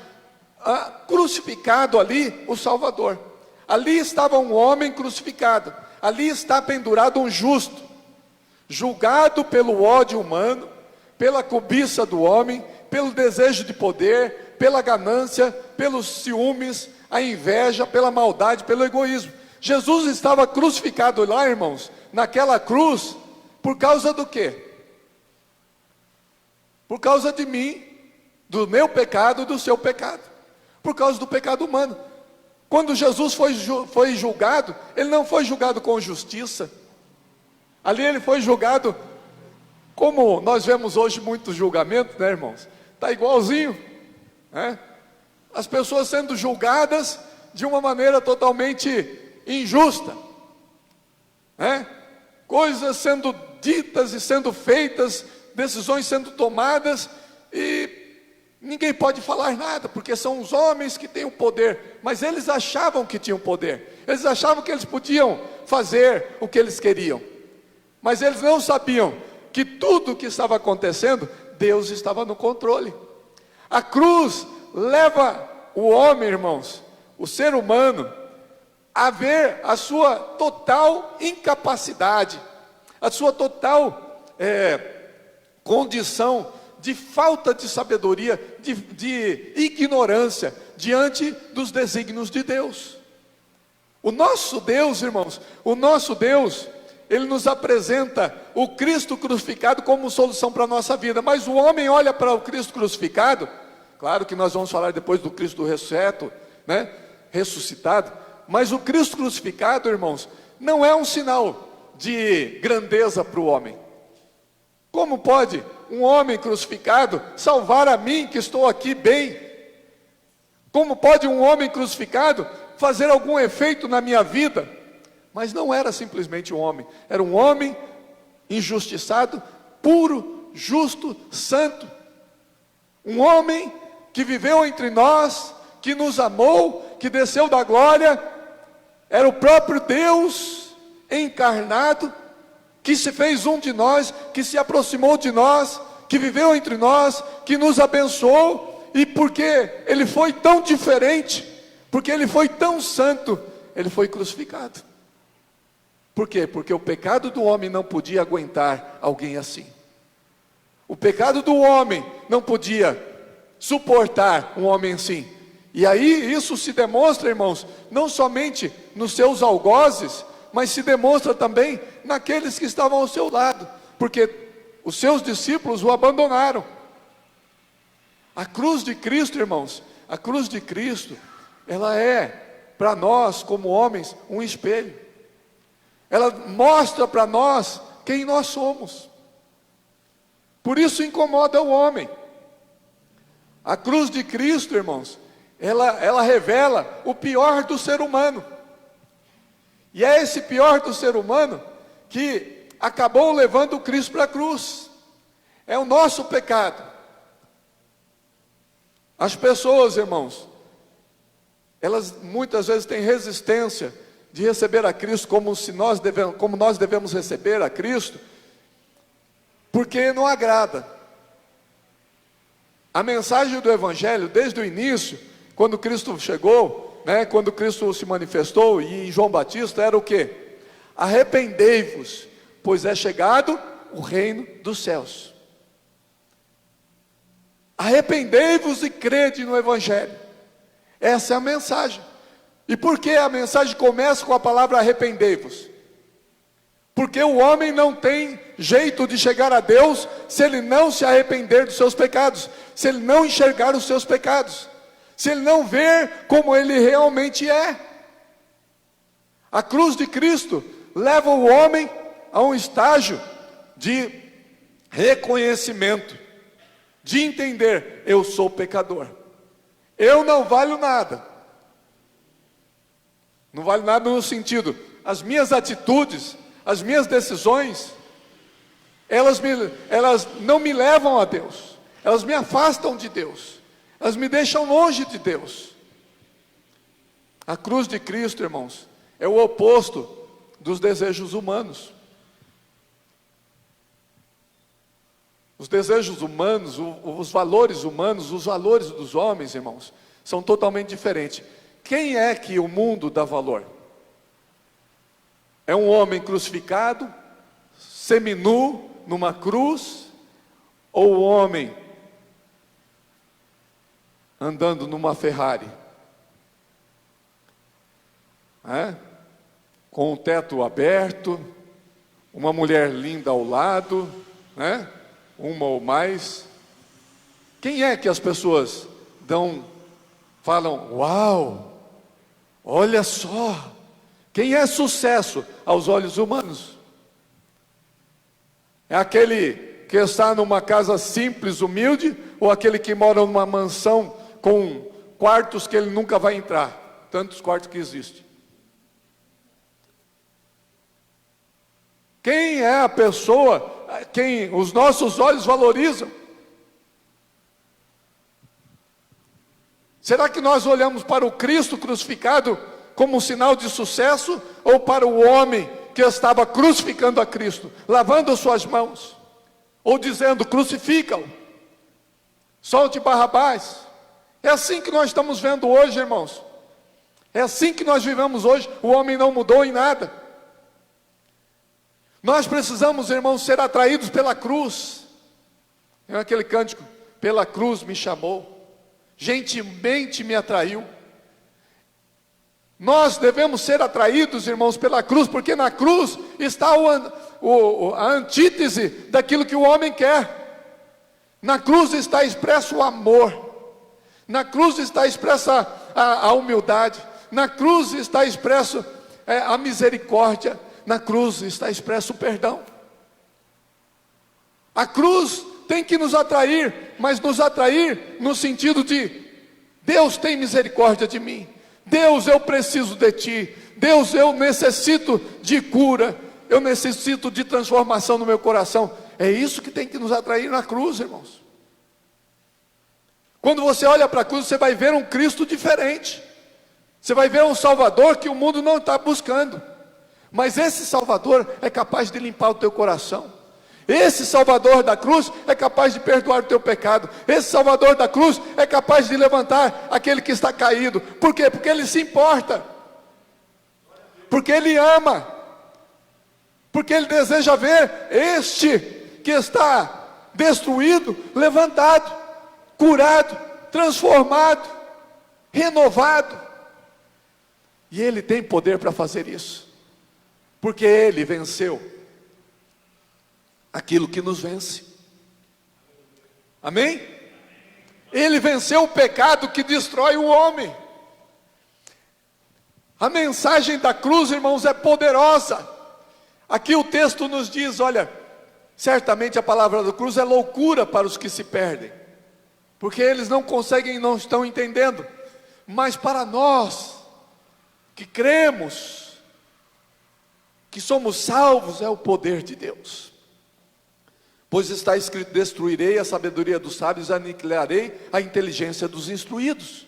crucificado ali o Salvador. Ali estava um homem crucificado, ali está pendurado um justo, julgado pelo ódio humano, pela cobiça do homem, pelo desejo de poder, pela ganância, pelos ciúmes, a inveja, pela maldade, pelo egoísmo. Jesus estava crucificado lá, irmãos, naquela cruz, por causa do quê? Por causa de mim, do meu pecado, do seu pecado, por causa do pecado humano. Quando Jesus foi julgado, ele não foi julgado com justiça, ali ele foi julgado, como nós vemos hoje muitos julgamentos, né, irmãos? Está igualzinho, né? As pessoas sendo julgadas de uma maneira totalmente injusta, né? Coisas sendo ditas e sendo feitas, decisões sendo tomadas, e ninguém pode falar nada, porque são os homens que têm o poder, mas eles achavam que tinham poder, eles achavam que eles podiam fazer o que eles queriam, mas eles não sabiam que tudo o que estava acontecendo, Deus estava no controle. A cruz leva o homem, irmãos, o ser humano, a ver a sua total incapacidade, a sua total condição de falta de sabedoria, de ignorância diante dos desígnios de Deus. O nosso Deus, irmãos, o nosso Deus, Ele nos apresenta o Cristo crucificado como solução para a nossa vida, mas o homem olha para o Cristo crucificado, claro que nós vamos falar depois do Cristo ressurreto, né? Ressuscitado, mas o Cristo crucificado, irmãos, não é um sinal de grandeza para o homem. Como pode um homem crucificado salvar a mim que estou aqui bem? Como pode um homem crucificado fazer algum efeito na minha vida? Mas não era simplesmente um homem, era um homem injustiçado, puro, justo, santo. Um homem que viveu entre nós, que nos amou, que desceu da glória, era o próprio Deus encarnado, que se fez um de nós, que se aproximou de nós, que viveu entre nós, que nos abençoou, e porque Ele foi tão diferente, porque Ele foi tão santo, Ele foi crucificado. Por quê? Porque o pecado do homem não podia aguentar alguém assim. O pecado do homem não podia suportar um homem assim. E aí isso se demonstra, irmãos, não somente nos seus algozes, mas se demonstra também naqueles que estavam ao seu lado, porque os seus discípulos o abandonaram. A cruz de Cristo, irmãos, a cruz de Cristo, ela é para nós como homens um espelho. Ela mostra para nós quem nós somos. Por isso incomoda o homem. A cruz de Cristo, irmãos, ela revela o pior do ser humano. E é esse pior do ser humano que acabou levando o Cristo para a cruz. É o nosso pecado. As pessoas, irmãos, elas muitas vezes têm resistência de receber a Cristo como nós devemos receber a Cristo, porque não agrada. A mensagem do Evangelho, desde o início, quando Cristo chegou, né, quando Cristo se manifestou, e em João Batista era o quê? Arrependei-vos, pois é chegado o reino dos céus. Arrependei-vos e crede no Evangelho. Essa é a mensagem. E por que a mensagem começa com a palavra arrependei-vos? Porque o homem não tem jeito de chegar a Deus se ele não se arrepender dos seus pecados, se ele não enxergar os seus pecados, se ele não ver como ele realmente é. A cruz de Cristo leva o homem a um estágio de reconhecimento, de entender: eu sou pecador, eu não valho nada. Não vale nada no sentido, as minhas atitudes, as minhas decisões, elas não me levam a Deus, elas me afastam de Deus, elas me deixam longe de Deus. A cruz de Cristo, irmãos, é o oposto dos desejos humanos. Os desejos humanos, os valores humanos, os valores dos homens, irmãos, são totalmente diferentes. Quem é que o mundo dá valor? É um homem crucificado, seminu, numa cruz, ou o homem andando numa Ferrari? Com o teto aberto, uma mulher linda ao lado, uma ou mais. Quem é que as pessoas falam, uau, olha só, quem é sucesso aos olhos humanos? É aquele que está numa casa simples, humilde, ou aquele que mora numa mansão com quartos que ele nunca vai entrar, tantos quartos que existem? Quem é a pessoa quem os nossos olhos valorizam? Será que nós olhamos para o Cristo crucificado como um sinal de sucesso, ou para o homem que estava crucificando a Cristo, lavando suas mãos, ou dizendo, crucifica-o, solte Barrabás? É assim que nós estamos vendo hoje, irmãos. É assim que nós vivemos hoje. O homem não mudou em nada. Nós precisamos, irmãos, ser atraídos pela cruz. É aquele cântico, pela cruz me chamou, gentilmente me atraiu. Nós devemos ser atraídos, irmãos, pela cruz, porque na cruz está a antítese daquilo que o homem quer. Na cruz está expresso o amor, na cruz está expressa a humildade, na cruz está expresso a misericórdia, na cruz está expresso o perdão. A cruz tem que nos atrair, mas nos atrair no sentido de, Deus tem misericórdia de mim, Deus, eu preciso de Ti, Deus, eu necessito de cura, eu necessito de transformação no meu coração. É isso que tem que nos atrair na cruz, irmãos. Quando você olha para a cruz, você vai ver um Cristo diferente, você vai ver um Salvador que o mundo não está buscando. Mas esse Salvador é capaz de limpar o teu coração. Esse Salvador da cruz é capaz de perdoar o teu pecado. Esse Salvador da cruz é capaz de levantar aquele que está caído. Por quê? Porque Ele se importa. Porque Ele ama. Porque Ele deseja ver este que está destruído, levantado, curado, transformado, renovado. E Ele tem poder para fazer isso. Porque Ele venceu aquilo que nos vence. Amém? Ele venceu o pecado que destrói o homem. A mensagem da cruz, irmãos, é poderosa. Aqui o texto nos diz, olha, certamente a palavra da cruz é loucura para os que se perdem, porque eles não conseguem, não estão entendendo. Mas para nós que cremos, que somos salvos, é o poder de Deus. Pois está escrito, destruirei a sabedoria dos sábios, aniquilarei a inteligência dos instruídos.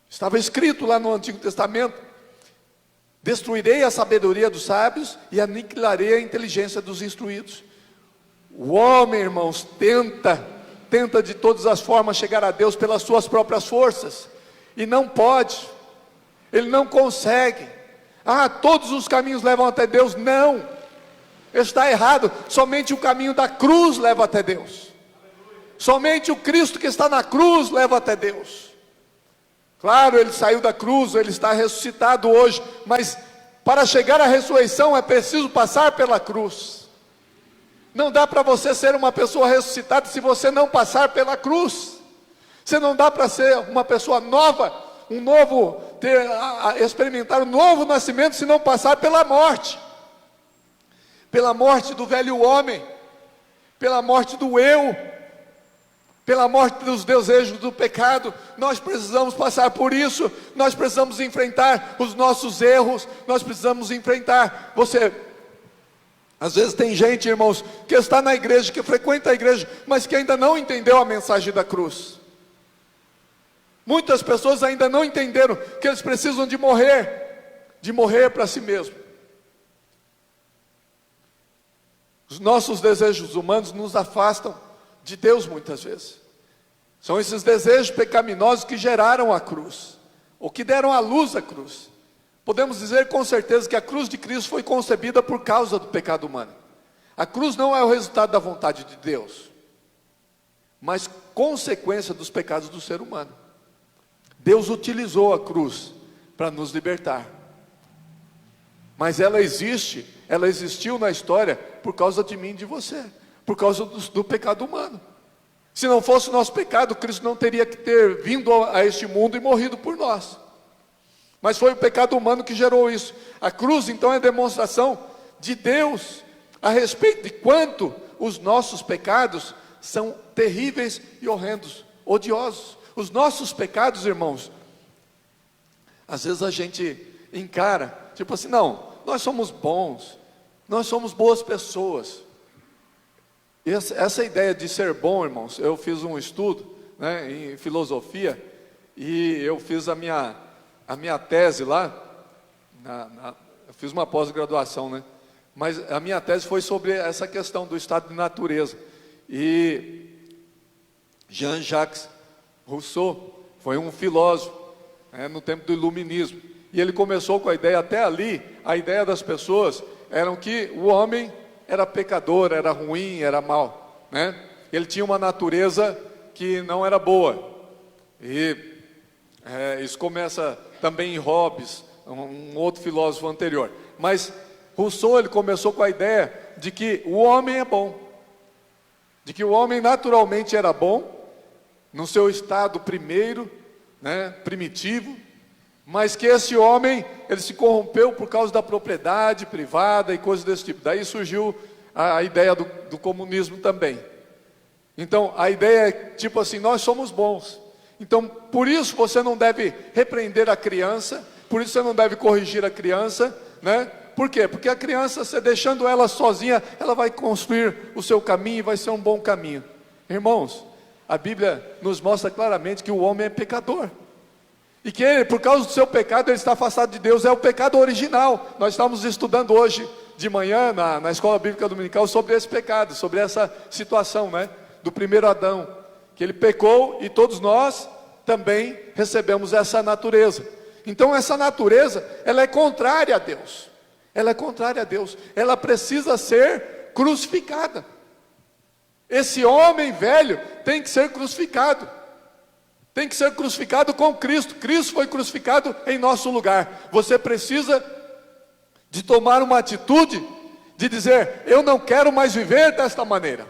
Estava escrito lá no Antigo Testamento, destruirei a sabedoria dos sábios e aniquilarei a inteligência dos instruídos. O homem, irmãos, tenta de todas as formas chegar a Deus pelas suas próprias forças, e não pode, ele não consegue. Todos os caminhos levam até Deus. Não, está errado. Somente o caminho da cruz leva até Deus. Somente o Cristo que está na cruz leva até Deus. Claro, Ele saiu da cruz, Ele está ressuscitado hoje, mas para chegar à ressurreição é preciso passar pela cruz. Não dá para você ser uma pessoa ressuscitada se você não passar pela cruz. Você não dá para ser uma pessoa nova, experimentar um novo nascimento, se não passar pela morte do velho homem, pela morte do eu, pela morte dos desejos do pecado. Nós precisamos passar por isso, nós precisamos enfrentar os nossos erros, nós precisamos enfrentar. Às vezes tem gente, irmãos, que está na igreja, que frequenta a igreja, mas que ainda não entendeu a mensagem da cruz. Muitas pessoas ainda não entenderam que eles precisam de morrer para si mesmo. Os nossos desejos humanos nos afastam de Deus muitas vezes. São esses desejos pecaminosos que geraram a cruz, ou que deram à luz a cruz. Podemos dizer com certeza que a cruz de Cristo foi concebida por causa do pecado humano. A cruz não é o resultado da vontade de Deus, mas consequência dos pecados do ser humano. Deus utilizou a cruz para nos libertar. Mas ela existiu na história por causa de mim e de você, por causa do pecado humano. Se não fosse o nosso pecado, Cristo não teria que ter vindo a este mundo e morrido por nós. Mas foi o pecado humano que gerou isso. A cruz então é demonstração de Deus a respeito de quanto os nossos pecados são terríveis e horrendos, odiosos. Os nossos pecados, irmãos, às vezes a gente encara, tipo assim, não, nós somos bons, nós somos boas pessoas. E essa ideia de ser bom, irmãos, eu fiz um estudo, né, em filosofia, e eu fiz a minha tese lá, eu fiz uma pós-graduação, né, mas a minha tese foi sobre essa questão do estado de natureza. E Jean-Jacques Rousseau foi um filósofo, né, no tempo do iluminismo, e ele começou com a ideia, até ali, a ideia das pessoas era que o homem era pecador, era ruim, era mau, né? Ele tinha uma natureza que não era boa. E isso começa também em Hobbes, um outro filósofo anterior. Mas Rousseau, ele começou com a ideia de que o homem é bom, de que o homem naturalmente era bom, no seu estado primeiro, né, primitivo, mas que esse homem, ele se corrompeu por causa da propriedade privada e coisas desse tipo. Daí surgiu a ideia do comunismo também. Então, a ideia é tipo assim, nós somos bons. Então, por isso você não deve repreender a criança, por isso você não deve corrigir a criança, né? Por quê? Porque a criança, você deixando ela sozinha, ela vai construir o seu caminho e vai ser um bom caminho. Irmãos, a Bíblia nos mostra claramente que o homem é pecador. E que ele, por causa do seu pecado, ele está afastado de Deus. É o pecado original. Nós estamos estudando hoje de manhã na escola bíblica dominical sobre esse pecado, sobre essa situação, né, do primeiro Adão, que ele pecou e todos nós também recebemos essa natureza. Então essa natureza, ela é contrária a Deus. Ela é contrária a Deus. Ela precisa ser crucificada. Esse homem velho tem que ser crucificado. Tem que ser crucificado com Cristo. Cristo foi crucificado em nosso lugar. Você precisa de tomar uma atitude de dizer, eu não quero mais viver desta maneira.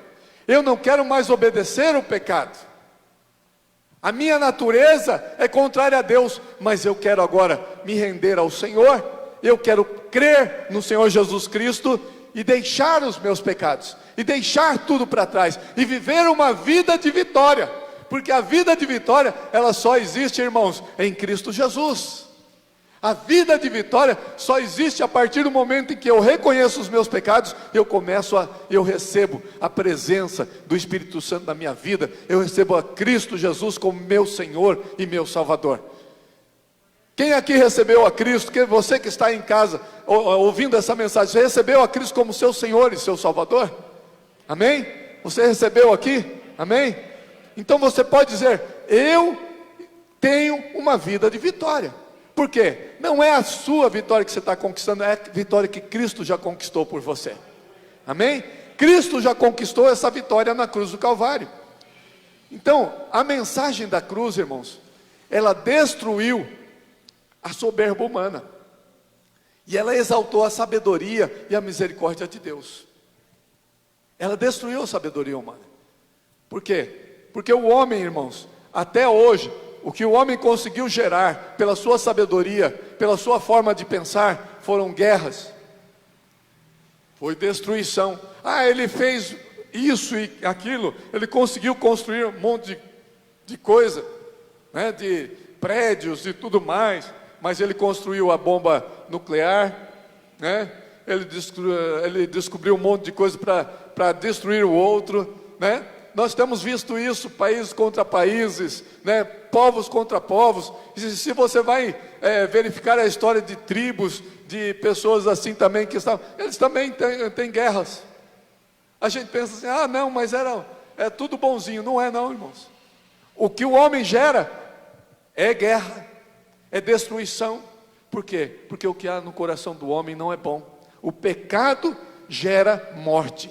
Eu não quero mais obedecer o pecado. A minha natureza é contrária a Deus, mas eu quero agora me render ao Senhor. Eu quero crer no Senhor Jesus Cristo e deixar os meus pecados, e deixar tudo para trás, e viver uma vida de vitória. Porque a vida de vitória, ela só existe, irmãos, em Cristo Jesus. A vida de vitória só existe a partir do momento em que eu reconheço os meus pecados, eu recebo a presença do Espírito Santo na minha vida, eu recebo a Cristo Jesus como meu Senhor e meu Salvador. Quem aqui recebeu a Cristo? Você que está em casa ouvindo essa mensagem, você recebeu a Cristo como seu Senhor e seu Salvador? Amém? Você recebeu aqui? Amém? Então você pode dizer, eu tenho uma vida de vitória. Por quê? Não é a sua vitória que você está conquistando, é a vitória que Cristo já conquistou por você. Amém? Cristo já conquistou essa vitória na cruz do Calvário. Então, a mensagem da cruz, irmãos, ela destruiu a soberba humana. E ela exaltou a sabedoria e a misericórdia de Deus. Ela destruiu a sabedoria humana. Por quê? Porque o homem, irmãos, até hoje, o que o homem conseguiu gerar pela sua sabedoria, pela sua forma de pensar, foram guerras, foi destruição. Ele fez isso e aquilo, ele conseguiu construir um monte de coisa, né, de prédios e tudo mais, mas ele construiu a bomba nuclear, né? Ele descobriu um monte de coisa para destruir o outro, né? Nós temos visto isso, países contra países, né? Povos contra povos. E se você vai verificar a história de tribos, de pessoas assim também que estavam, eles também têm guerras. A gente pensa assim, ah não, mas é tudo bonzinho. Não é não, irmãos. O que o homem gera é guerra, é destruição. Por quê? Porque o que há no coração do homem não é bom. O pecado gera morte,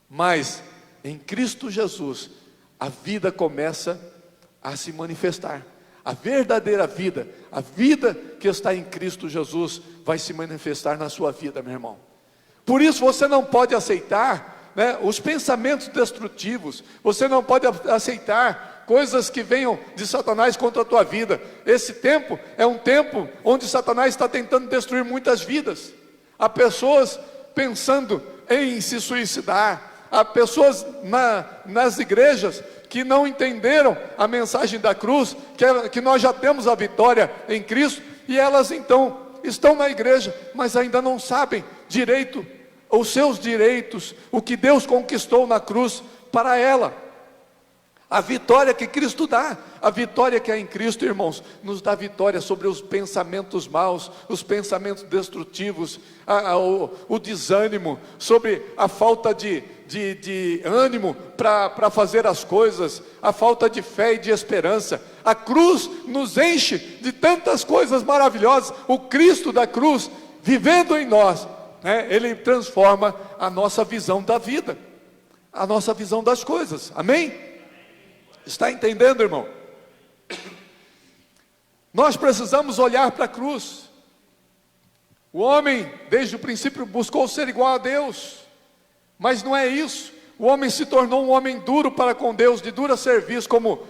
mas em Cristo Jesus a vida começa a se manifestar. A verdadeira vida, a vida que está em Cristo Jesus, vai se manifestar na sua vida, meu irmão. Por isso você não pode aceitar, né, os pensamentos destrutivos. Você não pode aceitar coisas que venham de Satanás contra a tua vida. Esse tempo é um tempo onde Satanás está tentando destruir muitas vidas. Há pessoas pensando em se suicidar. Há pessoas nas igrejas que não entenderam a mensagem da cruz, que nós já temos a vitória em Cristo, e elas então estão na igreja, mas ainda não sabem direito os seus direitos, o que Deus conquistou na cruz para ela. A vitória que Cristo dá, a vitória que é em Cristo, irmãos, nos dá vitória sobre os pensamentos maus, os pensamentos destrutivos, o desânimo, sobre a falta de ânimo para fazer as coisas, a falta de fé e de esperança. A cruz nos enche de tantas coisas maravilhosas. O Cristo da cruz, vivendo em nós, né, Ele transforma a nossa visão da vida, a nossa visão das coisas, amém? Está entendendo, irmão? Nós precisamos olhar para a cruz. O homem, desde o princípio, buscou ser igual a Deus, mas não é isso. O homem se tornou um homem duro para com Deus, de dura serviço, como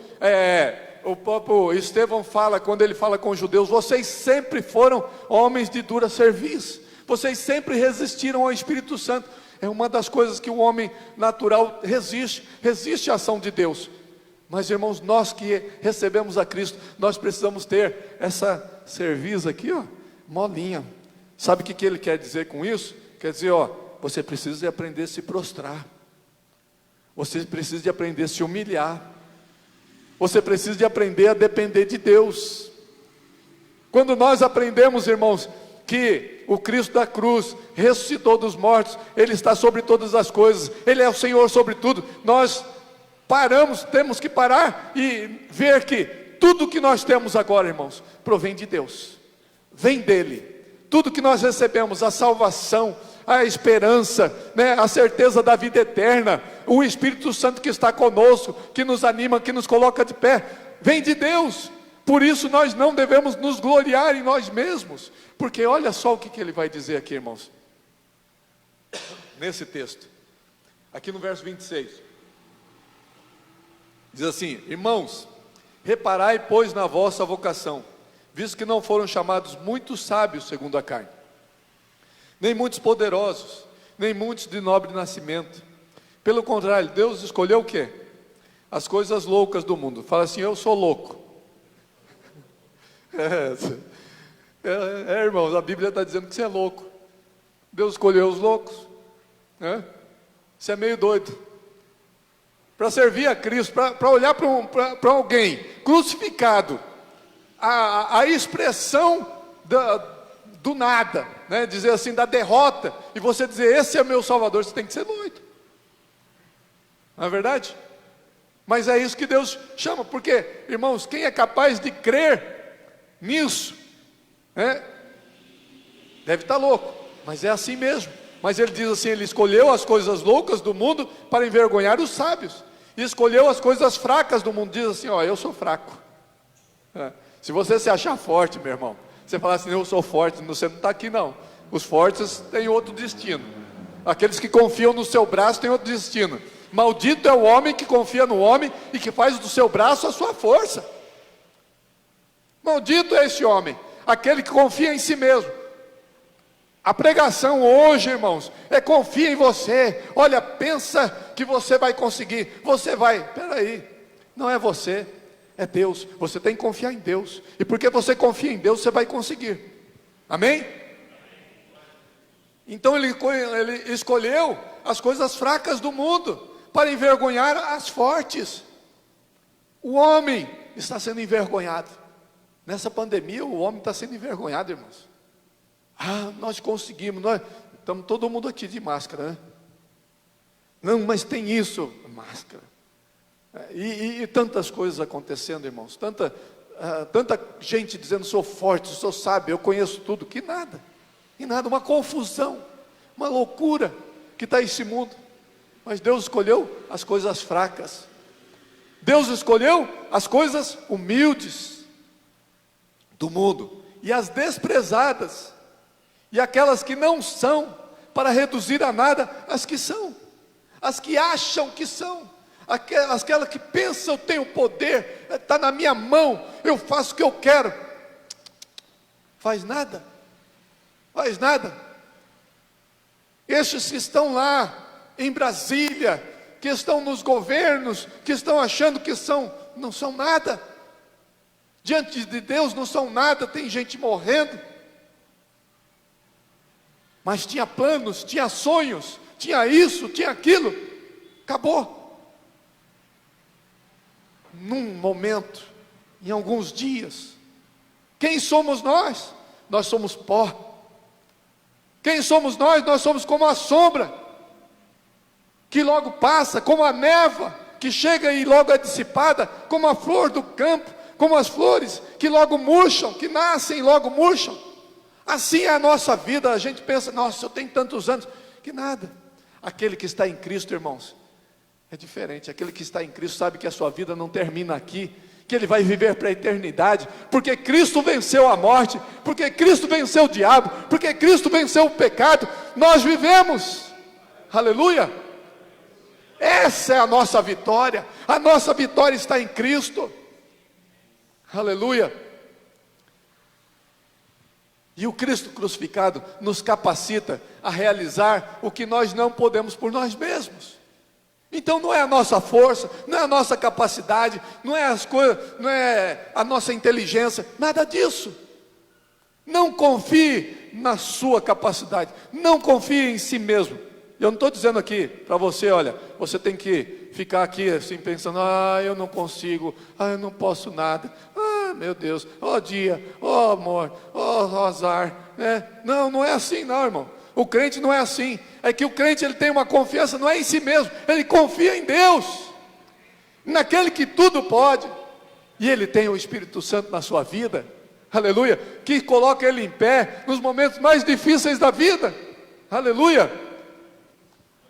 o próprio Estevão fala, quando ele fala com os judeus: vocês sempre foram homens de dura serviço, vocês sempre resistiram ao Espírito Santo. É uma das coisas que o homem natural resiste à ação de Deus. Mas, irmãos, nós que recebemos a Cristo, nós precisamos ter essa cerviz aqui, ó, molinha. Sabe o que ele quer dizer com isso? Quer dizer, ó, você precisa de aprender a se prostrar, você precisa de aprender a se humilhar, você precisa de aprender a depender de Deus. Quando nós aprendemos, irmãos, que o Cristo da cruz ressuscitou dos mortos, Ele está sobre todas as coisas, Ele é o Senhor sobre tudo, nós temos que parar e ver que tudo que nós temos agora, irmãos, provém de Deus, vem dEle. Tudo que nós recebemos, a salvação, a esperança, né, a certeza da vida eterna, o Espírito Santo que está conosco, que nos anima, que nos coloca de pé, vem de Deus. Por isso nós não devemos nos gloriar em nós mesmos, porque olha só o que ele vai dizer aqui, irmãos, nesse texto, aqui no verso 26, diz assim: irmãos, reparai pois na vossa vocação, visto que não foram chamados muitos sábios segundo a carne, nem muitos poderosos, nem muitos de nobre nascimento. Pelo contrário, Deus escolheu o quê? As coisas loucas do mundo. Fala assim: eu sou louco. Irmãos, a Bíblia está dizendo que você é louco. Deus escolheu os loucos, né? Você é meio doido para servir a Cristo, para olhar para alguém crucificado, a expressão do nada, né? Dizer assim, da derrota, e você dizer: esse é meu Salvador. Você tem que ser doido, não é verdade? Mas é isso que Deus chama, porque, irmãos, quem é capaz de crer nisso, né, deve estar louco, mas é assim mesmo. Mas ele diz assim: ele escolheu as coisas loucas do mundo para envergonhar os sábios, e escolheu as coisas fracas do mundo. Diz assim: ó, eu sou fraco. Se você se achar forte, meu irmão, você falar assim: eu sou forte, você não está aqui não. Os fortes têm outro destino, aqueles que confiam no seu braço têm outro destino. Maldito é o homem que confia no homem e que faz do seu braço a sua força. Maldito é esse homem, aquele que confia em si mesmo. A pregação hoje, irmãos, é confia em você. Olha, pensa que você vai conseguir. Você vai. Peraí, não é você, é Deus. Você tem que confiar em Deus. E porque você confia em Deus, você vai conseguir. Amém? Então ele escolheu as coisas fracas do mundo para envergonhar as fortes. O homem está sendo envergonhado. Nessa pandemia, o homem está sendo envergonhado, irmãos. Nós conseguimos, nós estamos todo mundo aqui de máscara, né? Não, mas tem isso, máscara. E tantas coisas acontecendo, irmãos. Tanta gente dizendo, sou forte, sou sábio, eu conheço tudo. Que nada, uma confusão, uma loucura que está esse mundo. Mas Deus escolheu as coisas fracas. Deus escolheu as coisas humildes do mundo e as desprezadas. E aquelas que não são, para reduzir a nada as que são, as que acham que são, aquelas que pensam, eu tenho poder, está na minha mão, eu faço o que eu quero. Faz nada. Estes que estão lá em Brasília, que estão nos governos, que estão achando que não são nada, diante de Deus não são nada, tem gente morrendo. Mas tinha planos, tinha sonhos, tinha isso, tinha aquilo. Acabou. Num momento, em alguns dias. Quem somos nós? Nós somos pó. Quem somos nós? Nós somos como a sombra, que logo passa, como a névoa, que chega e logo é dissipada, como a flor do campo, como as flores, que logo murcham, que nascem e logo murcham. Assim é a nossa vida. A gente pensa, nossa, eu tenho tantos anos, que nada. Aquele que está em Cristo, irmãos, é diferente. Aquele que está em Cristo sabe que a sua vida não termina aqui, que ele vai viver para a eternidade, porque Cristo venceu a morte, porque Cristo venceu o diabo, porque Cristo venceu o pecado. Nós vivemos, aleluia. Essa é a nossa vitória está em Cristo, aleluia. E o Cristo crucificado nos capacita a realizar o que nós não podemos por nós mesmos. Então não é a nossa força, não é a nossa capacidade, não é as coisas, não é a nossa inteligência, nada disso. Não confie na sua capacidade, não confie em si mesmo. Eu não estou dizendo aqui para você, olha, você tem que ficar aqui assim pensando, eu não consigo, eu não posso nada, meu Deus, dia, amor, azar, né? Não é assim não, irmão. O crente não é assim. É que o crente ele tem uma confiança, não é em si mesmo, ele confia em Deus, naquele que tudo pode, e ele tem o Espírito Santo na sua vida, aleluia, que coloca ele em pé nos momentos mais difíceis da vida, aleluia.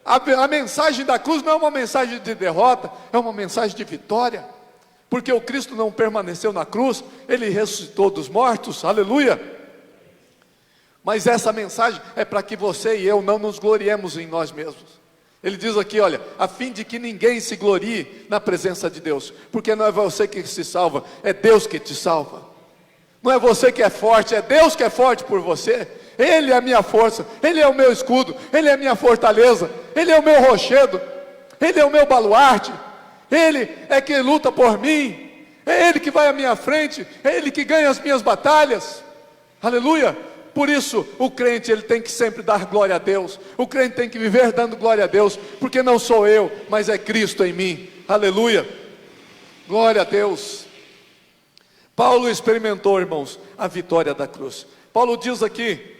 A mensagem da cruz não é uma mensagem de derrota, é uma mensagem de vitória, porque o Cristo não permaneceu na cruz, ele ressuscitou dos mortos, aleluia. Mas essa mensagem é para que você e eu não nos gloriemos em nós mesmos. Ele diz aqui, olha, a fim de que ninguém se glorie na presença de Deus, porque não é você que se salva, é Deus que te salva. Não é você que é forte, é Deus que é forte por você. Ele é a minha força, Ele é o meu escudo, Ele é a minha fortaleza, Ele é o meu rochedo, Ele é o meu baluarte, Ele é quem luta por mim, é Ele que vai à minha frente, é Ele que ganha as minhas batalhas, aleluia. Por isso o crente ele tem que sempre dar glória a Deus, o crente tem que viver dando glória a Deus, porque não sou eu, mas é Cristo em mim, aleluia, glória a Deus. Paulo experimentou, irmãos, a vitória da cruz. Paulo diz aqui,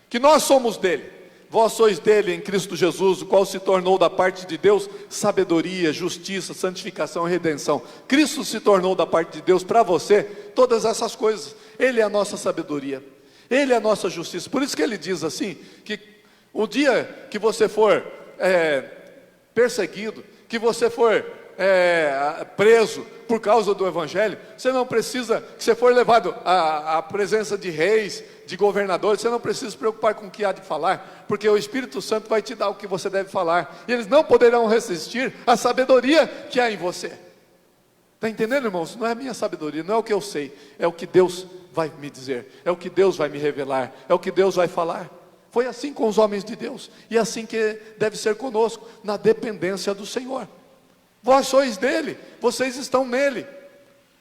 que nós somos dele, vós sois dele em Cristo Jesus, o qual se tornou da parte de Deus sabedoria, justiça, santificação e redenção. Cristo se tornou da parte de Deus para você todas essas coisas. Ele é a nossa sabedoria, Ele é a nossa justiça. Por isso que ele diz assim, que o dia que você for perseguido, que você for preso por causa do Evangelho, você não precisa, que você for levado à presença de reis, de governadores, você não precisa se preocupar com o que há de falar, porque o Espírito Santo vai te dar o que você deve falar, e eles não poderão resistir à sabedoria que há em você. Está entendendo, irmãos? Não é a minha sabedoria, não é o que eu sei, é o que Deus vai me dizer, é o que Deus vai me revelar, é o que Deus vai falar. Foi assim com os homens de Deus, e assim que deve ser conosco, na dependência do Senhor. Vós sois dele, vocês estão nele,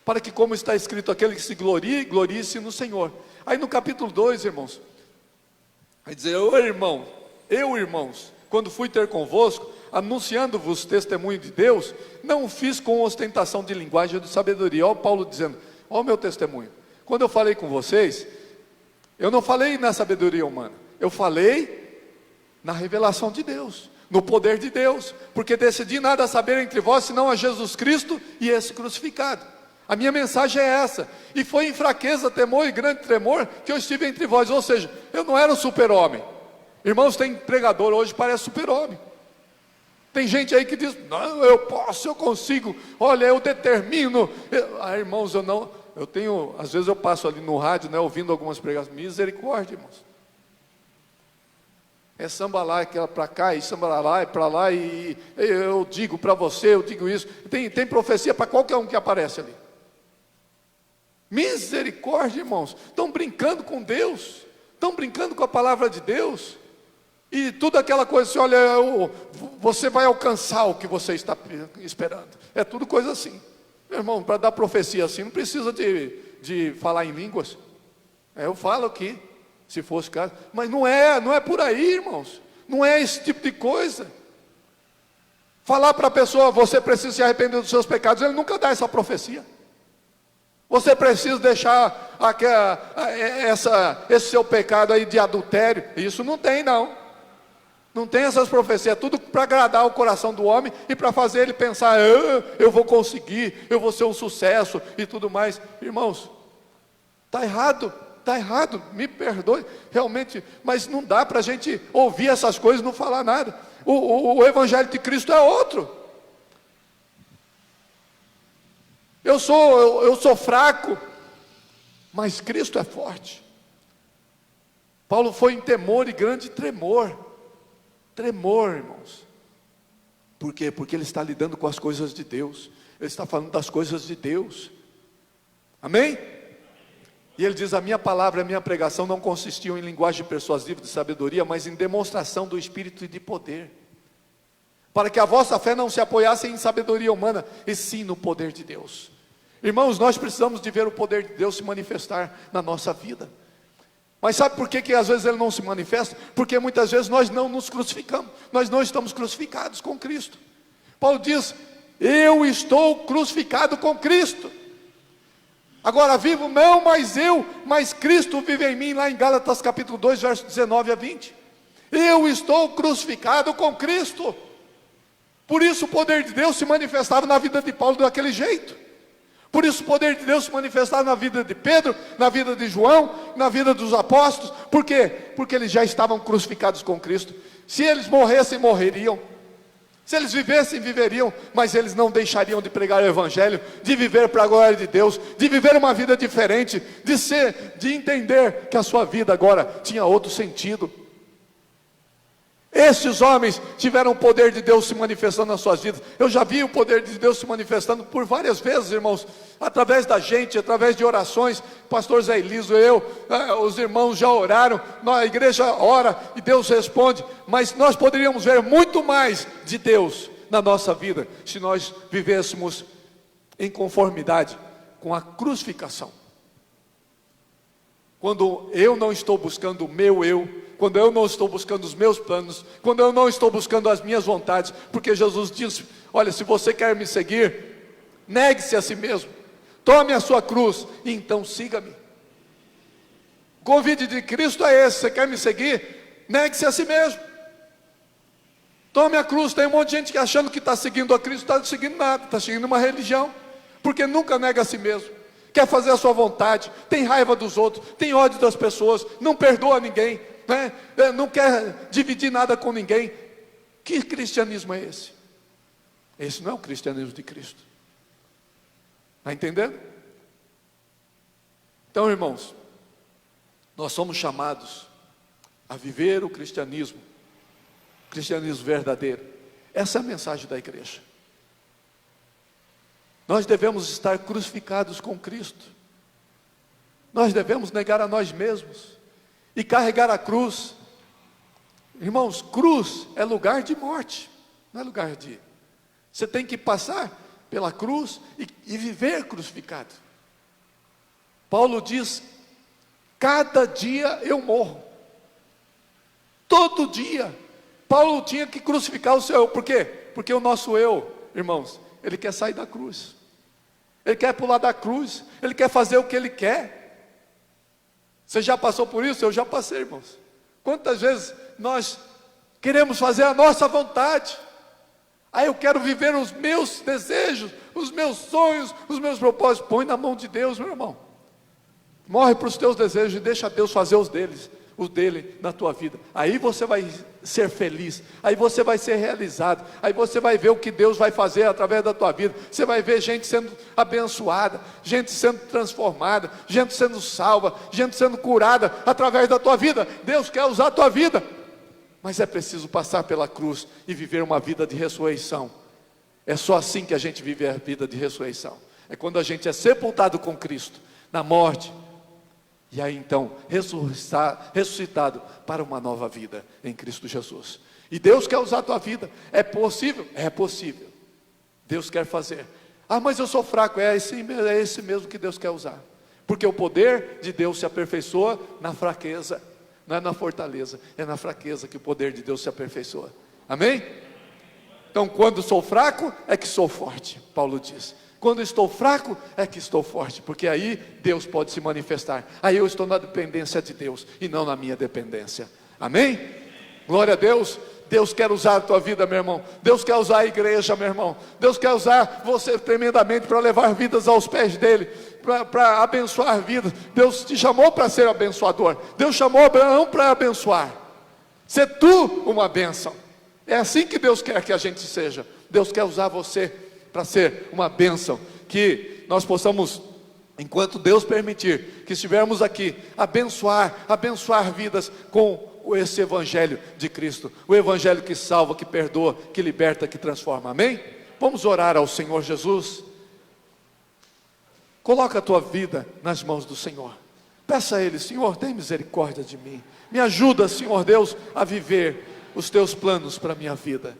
para que, como está escrito, aquele que se glorie, glorie-se no Senhor. Aí no capítulo 2, irmãos, vai dizer, irmãos, quando fui ter convosco, anunciando-vos testemunho de Deus, não fiz com ostentação de linguagem ou de sabedoria. Olha Paulo dizendo, olha o meu testemunho. Quando eu falei com vocês, eu não falei na sabedoria humana, eu falei na revelação de Deus, no poder de Deus, porque decidi nada saber entre vós, senão a Jesus Cristo e esse crucificado. A minha mensagem é essa, e foi em fraqueza, temor e grande tremor, que eu estive entre vós, ou seja, eu não era um super-homem. Irmãos, tem pregador hoje, parece super-homem. Tem gente aí que diz, não, eu posso, eu consigo, olha, eu determino. Irmãos, eu tenho, às vezes eu passo ali no rádio, né, ouvindo algumas pregações, misericórdia, irmãos. É samba lá, aquela para cá, e samba lá, e para lá, e eu digo para você, eu digo isso. Tem profecia para qualquer um que aparece ali. Misericórdia, irmãos, estão brincando com Deus, estão brincando com a palavra de Deus, e tudo aquela coisa assim, olha, você vai alcançar o que você está esperando, é tudo coisa assim. Meu irmão, para dar profecia assim, não precisa de falar em línguas, eu falo aqui, se fosse o caso, mas não é por aí, irmãos, não é esse tipo de coisa. Falar para a pessoa, você precisa se arrepender dos seus pecados, ele nunca dá essa profecia. Você precisa deixar esse seu pecado aí de adultério. Isso não tem, não. Não tem essas profecias. É tudo para agradar o coração do homem e para fazer ele pensar, eu vou conseguir, eu vou ser um sucesso e tudo mais. Irmãos, está errado, me perdoe, realmente, mas não dá para a gente ouvir essas coisas e não falar nada. O Evangelho de Cristo é outro. Eu sou fraco, mas Cristo é forte. Paulo foi em temor e grande tremor, irmãos. Por quê? Porque ele está lidando com as coisas de Deus, ele está falando das coisas de Deus, amém? E ele diz, a minha palavra, a minha pregação não consistiam em linguagem persuasiva de sabedoria, mas em demonstração do Espírito e de poder, para que a vossa fé não se apoiasse em sabedoria humana, e sim no poder de Deus. Irmãos, nós precisamos de ver o poder de Deus se manifestar na nossa vida. Mas sabe por que às vezes ele não se manifesta? Porque muitas vezes nós não nos crucificamos, nós não estamos crucificados com Cristo. Paulo diz, eu estou crucificado com Cristo. Agora vivo não mais eu, mas Cristo vive em mim, lá em Gálatas capítulo 2, verso 19 a 20. Eu estou crucificado com Cristo. Por isso o poder de Deus se manifestava na vida de Paulo daquele jeito. Por isso o poder de Deus se manifestava na vida de Pedro, na vida de João, na vida dos apóstolos. Por quê? Porque eles já estavam crucificados com Cristo. Se eles morressem, morreriam. Se eles vivessem, viveriam. Mas eles não deixariam de pregar o Evangelho, de viver para a glória de Deus, de viver uma vida diferente, de entender que a sua vida agora tinha outro sentido. Esses homens tiveram o poder de Deus se manifestando nas suas vidas. Eu já vi o poder de Deus se manifestando por várias vezes, irmãos, através da gente, através de orações. Pastor Zé Eliso, os irmãos já oraram, a igreja ora e Deus responde. Mas nós poderíamos ver muito mais de Deus na nossa vida, se nós vivêssemos em conformidade com a crucificação. Quando eu não estou buscando o meu eu, quando eu não estou buscando os meus planos, quando eu não estou buscando as minhas vontades, porque Jesus disse, olha, se você quer me seguir, negue-se a si mesmo, tome a sua cruz, e então siga-me. O convite de Cristo é esse, você quer me seguir? Negue-se a si mesmo, tome a cruz. Tem um monte de gente que achando que está seguindo a Cristo, não está seguindo nada, está seguindo uma religião, porque nunca nega a si mesmo, quer fazer a sua vontade, tem raiva dos outros, tem ódio das pessoas, não perdoa ninguém, não quer dividir nada com ninguém. Que cristianismo é esse? Esse não é o cristianismo de Cristo. Está entendendo? Então, irmãos, nós somos chamados a viver o cristianismo verdadeiro. Essa é a mensagem da igreja. Nós devemos estar crucificados com Cristo. Nós devemos negar a nós mesmos e carregar a cruz. Irmãos, cruz é lugar de morte, não é lugar de... Você tem que passar pela cruz e viver crucificado. Paulo diz: cada dia eu morro. Todo dia. Paulo tinha que crucificar o seu eu. Por quê? Porque o nosso eu, irmãos, ele quer sair da cruz. Ele quer pular da cruz. Ele quer fazer o que ele quer. Você já passou por isso? Eu já passei, irmãos. Quantas vezes nós queremos fazer a nossa vontade? Aí eu quero viver os meus desejos, os meus sonhos, os meus propósitos. Põe na mão de Deus, meu irmão. Morre para os teus desejos e deixa Deus fazer os dele na tua vida. Aí você vai ser feliz, aí você vai ser realizado, aí você vai ver o que Deus vai fazer através da tua vida. Você vai ver gente sendo abençoada, gente sendo transformada, gente sendo salva, gente sendo curada através da tua vida. Deus quer usar a tua vida, mas é preciso passar pela cruz e viver uma vida de ressurreição. É só assim que a gente vive a vida de ressurreição. É quando a gente é sepultado com Cristo na morte, e aí então ressuscitado para uma nova vida em Cristo Jesus. E Deus quer usar a tua vida. É possível? É possível. Deus quer fazer. Ah, mas eu sou fraco. É esse mesmo que Deus quer usar. Porque o poder de Deus se aperfeiçoa na fraqueza. Não é na fortaleza, é na fraqueza que o poder de Deus se aperfeiçoa. Amém? Então, quando sou fraco, é que sou forte, Paulo diz. Quando estou fraco, é que estou forte, porque aí Deus pode se manifestar. Aí eu estou na dependência de Deus, e não na minha dependência. Amém? Glória a Deus. Deus quer usar a tua vida, meu irmão. Deus quer usar a igreja, meu irmão. Deus quer usar você tremendamente para levar vidas aos pés dele, para abençoar vidas. Deus te chamou para ser abençoador. Deus chamou Abraão para abençoar. Ser tu uma bênção. É assim que Deus quer que a gente seja. Deus quer usar você para ser uma bênção, que nós possamos, enquanto Deus permitir, que estivermos aqui, abençoar vidas com esse evangelho de Cristo, o evangelho que salva, que perdoa, que liberta, que transforma. Amém? Vamos orar ao Senhor Jesus. Coloca a tua vida nas mãos do Senhor. Peça a Ele: Senhor, tem misericórdia de mim. Me ajuda, Senhor Deus, a viver os teus planos para a minha vida.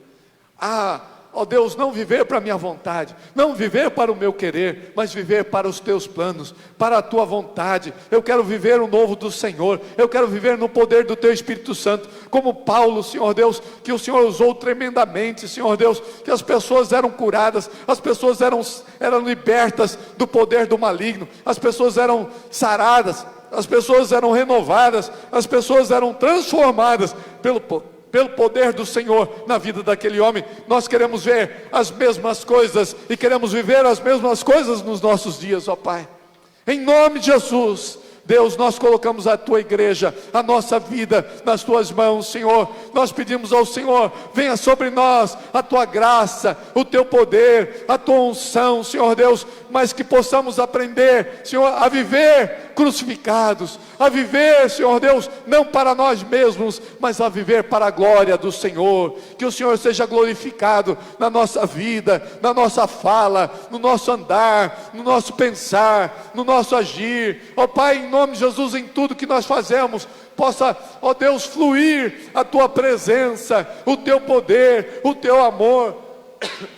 Ó Deus, não viver para a minha vontade, não viver para o meu querer, mas viver para os teus planos, para a tua vontade. Eu quero viver o novo do Senhor, eu quero viver no poder do teu Espírito Santo, como Paulo, Senhor Deus, que o Senhor usou tremendamente, Senhor Deus, que as pessoas eram curadas, as pessoas eram libertas do poder do maligno, as pessoas eram saradas, as pessoas eram renovadas, as pessoas eram transformadas pelo poder do Senhor na vida daquele homem. Nós queremos ver as mesmas coisas e queremos viver as mesmas coisas nos nossos dias, ó Pai. Em nome de Jesus, Deus, nós colocamos a tua igreja, a nossa vida nas tuas mãos, Senhor. Nós pedimos ao Senhor: venha sobre nós a tua graça, o teu poder, a tua unção, Senhor Deus, mas que possamos aprender, Senhor, a viver crucificados, a viver, Senhor Deus, não para nós mesmos, mas a viver para a glória do Senhor. Que o Senhor seja glorificado na nossa vida, na nossa fala, no nosso andar, no nosso pensar, no nosso agir. Ó Pai, em nome de Jesus, em tudo que nós fazemos, possa, ó Deus, fluir a tua presença, o teu poder, o teu amor.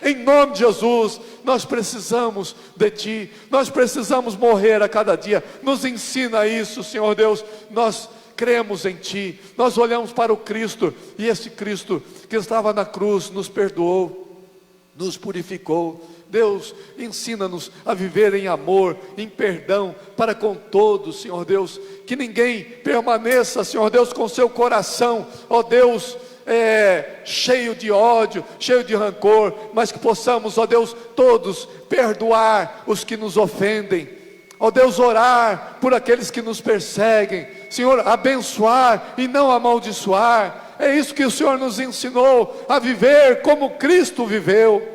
Em nome de Jesus, nós precisamos de Ti, nós precisamos morrer a cada dia. Nos ensina isso, Senhor Deus. Nós cremos em Ti, nós olhamos para o Cristo, e esse Cristo que estava na cruz nos perdoou, nos purificou. Deus, ensina-nos a viver em amor, em perdão para com todos, Senhor Deus. Que ninguém permaneça, Senhor Deus, com seu coração, ó Deus, cheio de ódio, cheio de rancor, mas que possamos, ó Deus, todos perdoar os que nos ofendem, ó Deus, orar por aqueles que nos perseguem, Senhor, abençoar e não amaldiçoar. É isso que o Senhor nos ensinou, a viver como Cristo viveu.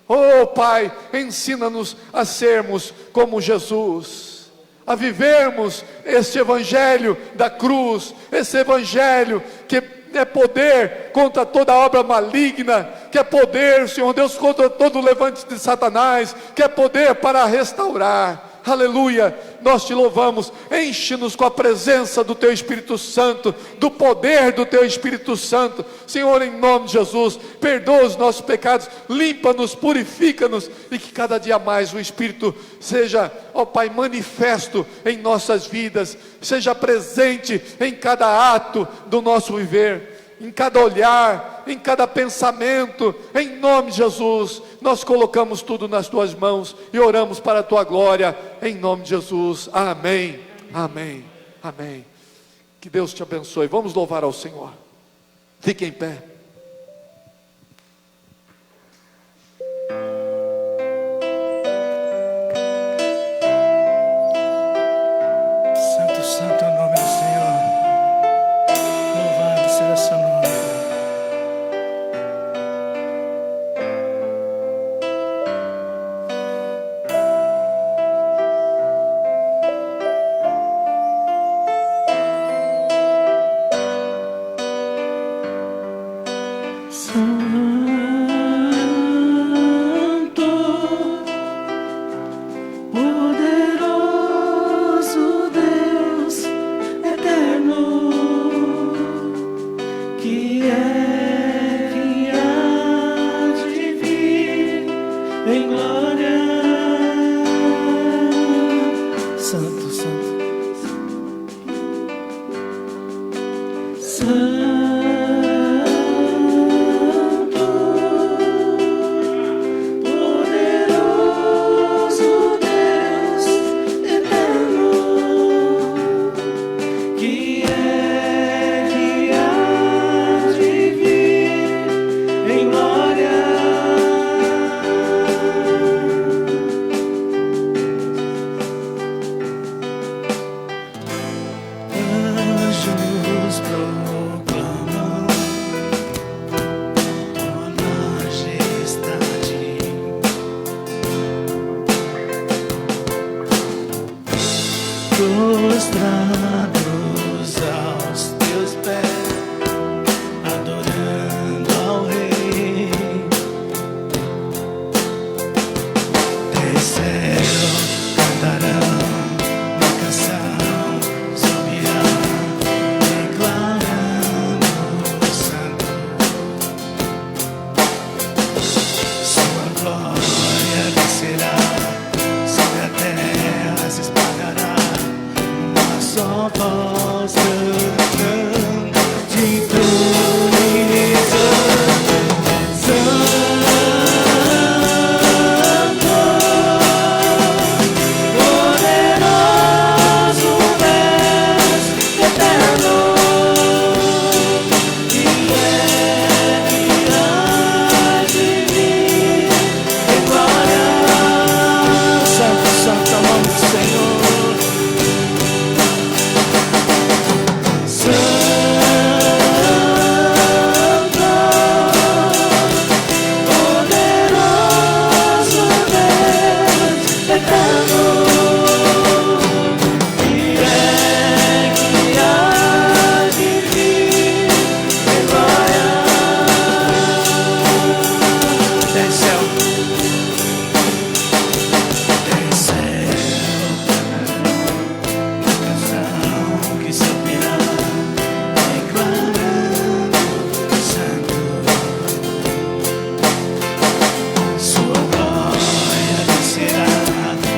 Oh Pai, ensina-nos a sermos como Jesus, a vivermos esse evangelho da cruz, esse evangelho que é poder contra toda obra maligna, que é poder, Senhor Deus, contra todo o levante de Satanás, que é poder para restaurar. Aleluia. nós te louvamos. Enche-nos com a presença do teu Espírito Santo, do poder do teu Espírito Santo. Senhor, em nome de Jesus, perdoa os nossos pecados, limpa-nos, purifica-nos, e que cada dia mais o Espírito seja, ó Pai, manifesto em nossas vidas, seja presente em cada ato do nosso viver, em cada olhar, em cada pensamento. Em nome de Jesus, nós colocamos tudo nas tuas mãos e oramos para a tua glória, em nome de Jesus. Amém, amém, amém. Que Deus te abençoe. Vamos louvar ao Senhor. Fique em pé. Santo, santo é o nome do Senhor. Louvado seja seu nome. Santo, poderoso Deus eterno, que há de vir em glória. Santo, santo. Santo, poderoso Deus eterno, que há de vir em glória. Anjos proclamam tua majestade, prostrados aos teus pés, adorando ao Rei. Desceram, cantarão uma canção, subirão, declarando santo. Sua glória descerá sobre a terra, se espalhará numa só voz, cantando de tudo e santo, poderoso Deus eterno, que há de vir em glória. Santo, santo é o nome do Senhor. Poderoso Deus eterno, que há de vir em glória. Desceu, canção que subirá, declarando santo. Sua glória descerá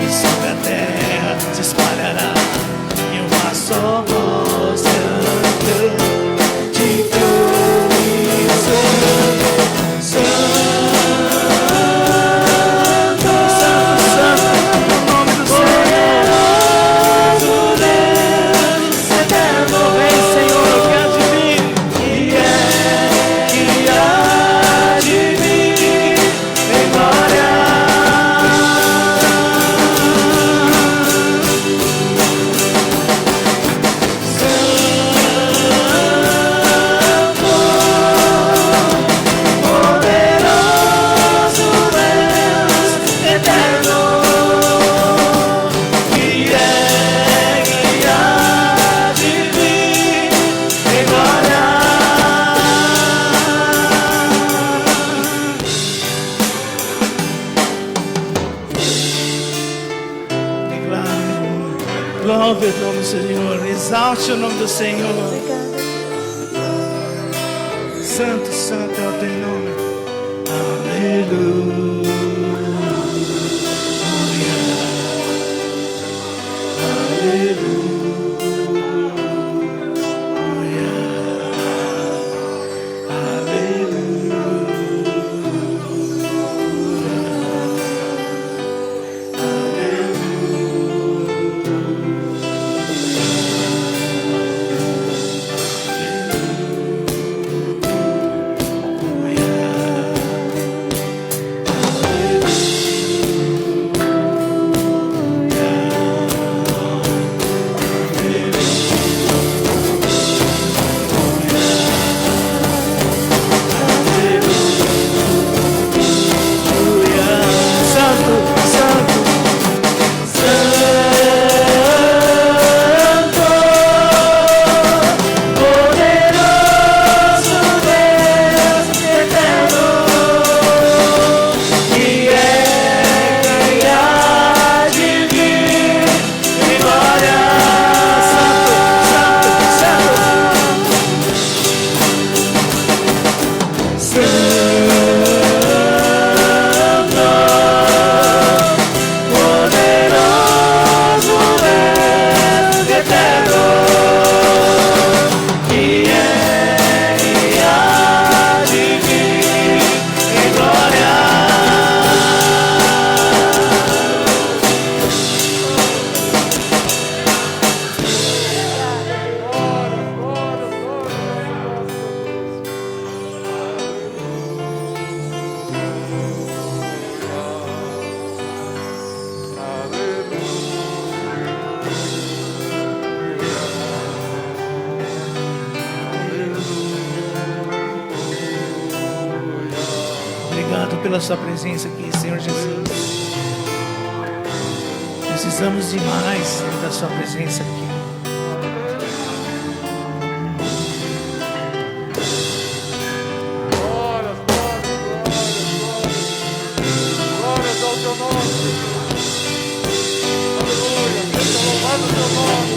e sobre a terra se espalhará em uma só voz, cantando de tudo e santo, santo, santo, o nome do poderoso Deus eterno. Vem, Senhor, o que há de vir, que há de vir em glória. Santo, Exalte o nome do Senhor. Obrigada. Santo, santo é o teu nome. Aleluia. Obrigado pela sua presença aqui, Senhor Jesus. Precisamos demais, Senhor, da sua presença aqui. Glórias, glórias ao teu nome, aleluia, seja louvado o teu nome.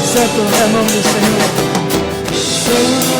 Santo é o nome do Senhor. Senhor.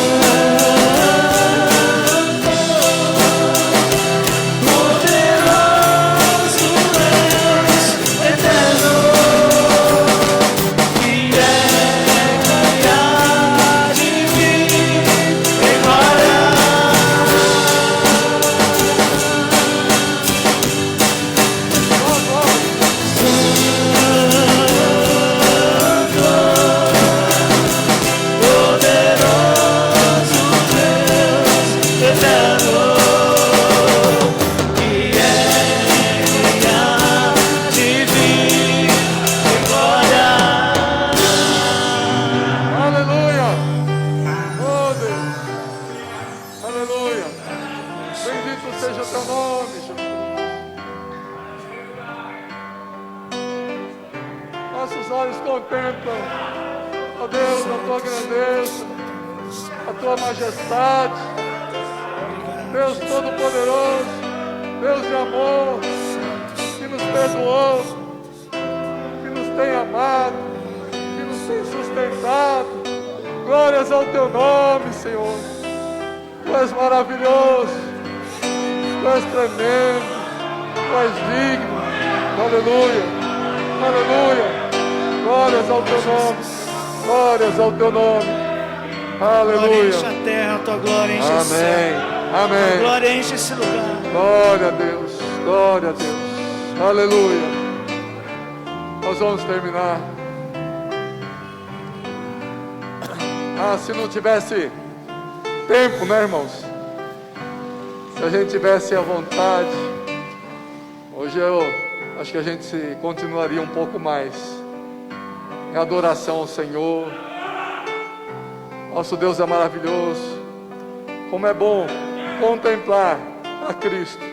Nossos olhos contemplam, ó Deus, a tua grandeza, a tua majestade, Deus Todo-Poderoso, Deus de amor, que nos perdoou, que nos tem amado, que nos tem sustentado. Glórias ao teu nome, Senhor. Tu és maravilhoso, tu és tremendo, tu és digno. Aleluia, aleluia. Glórias ao teu nome, glórias ao teu nome. Aleluia. Glória enche a terra, a tua glória enche o céu. Amém, amém. A glória enche esse lugar. Glória a Deus, glória a Deus. Aleluia. Nós vamos terminar. Se não tivesse tempo, né, irmãos? Se a gente tivesse a vontade, hoje eu acho que a gente continuaria um pouco mais em adoração ao Senhor. Nosso Deus é maravilhoso. Como é bom contemplar a Cristo.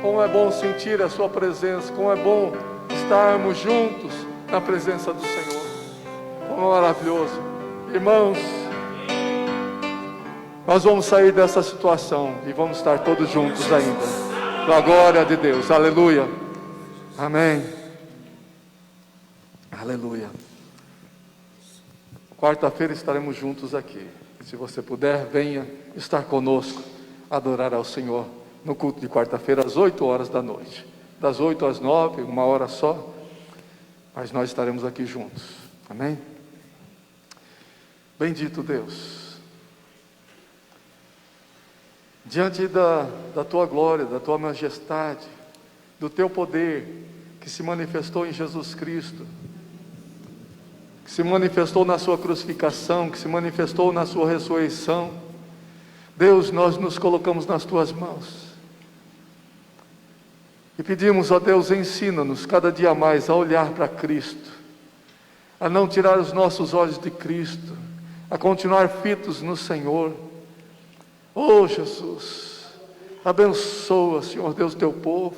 Como é bom sentir a sua presença. Como é bom estarmos juntos na presença do Senhor. Como é maravilhoso. Irmãos, Nós vamos sair dessa situação e vamos estar todos juntos ainda. Para a glória de Deus. Aleluia. Amém. Aleluia. Quarta-feira estaremos juntos aqui. Se você puder, venha estar conosco, adorar ao Senhor no culto de quarta-feira às 8 horas da noite. Das 8 às 9, 1 hora só. Mas nós estaremos aqui juntos. Amém? Bendito Deus. Diante da tua glória, da tua majestade, do teu poder, que se manifestou em Jesus Cristo, que se manifestou na sua crucificação, que se manifestou na sua ressurreição, Deus, nós nos colocamos nas tuas mãos, e pedimos, ó Deus, ensina-nos cada dia mais a olhar para Cristo, a não tirar os nossos olhos de Cristo, a continuar fitos no Senhor. Oh Jesus, abençoa, Senhor Deus, teu povo,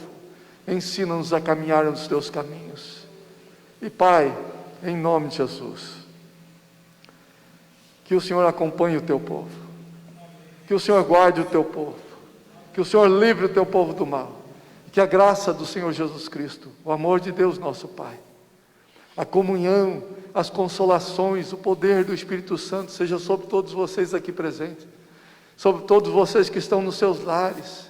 ensina-nos a caminhar nos teus caminhos. E Pai, em nome de Jesus, que o Senhor acompanhe o teu povo, que o Senhor guarde o teu povo, que o Senhor livre o teu povo do mal, que a graça do Senhor Jesus Cristo, o amor de Deus nosso Pai, a comunhão, as consolações, o poder do Espírito Santo seja sobre todos vocês aqui presentes, sobre todos vocês que estão nos seus lares,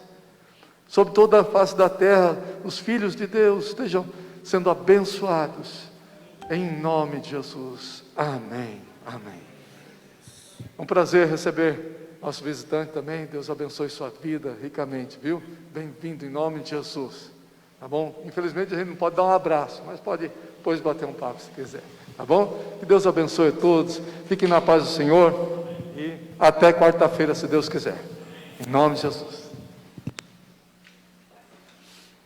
sobre toda a face da terra, os filhos de Deus estejam sendo abençoados, em nome de Jesus, amém, amém. É um prazer receber nosso visitante também, Deus abençoe sua vida ricamente, viu? Bem-vindo em nome de Jesus, tá bom? Infelizmente a gente não pode dar um abraço, mas pode depois bater um papo se quiser, tá bom? Que Deus abençoe a todos, fiquem na paz do Senhor, e até quarta-feira, se Deus quiser, em nome de Jesus.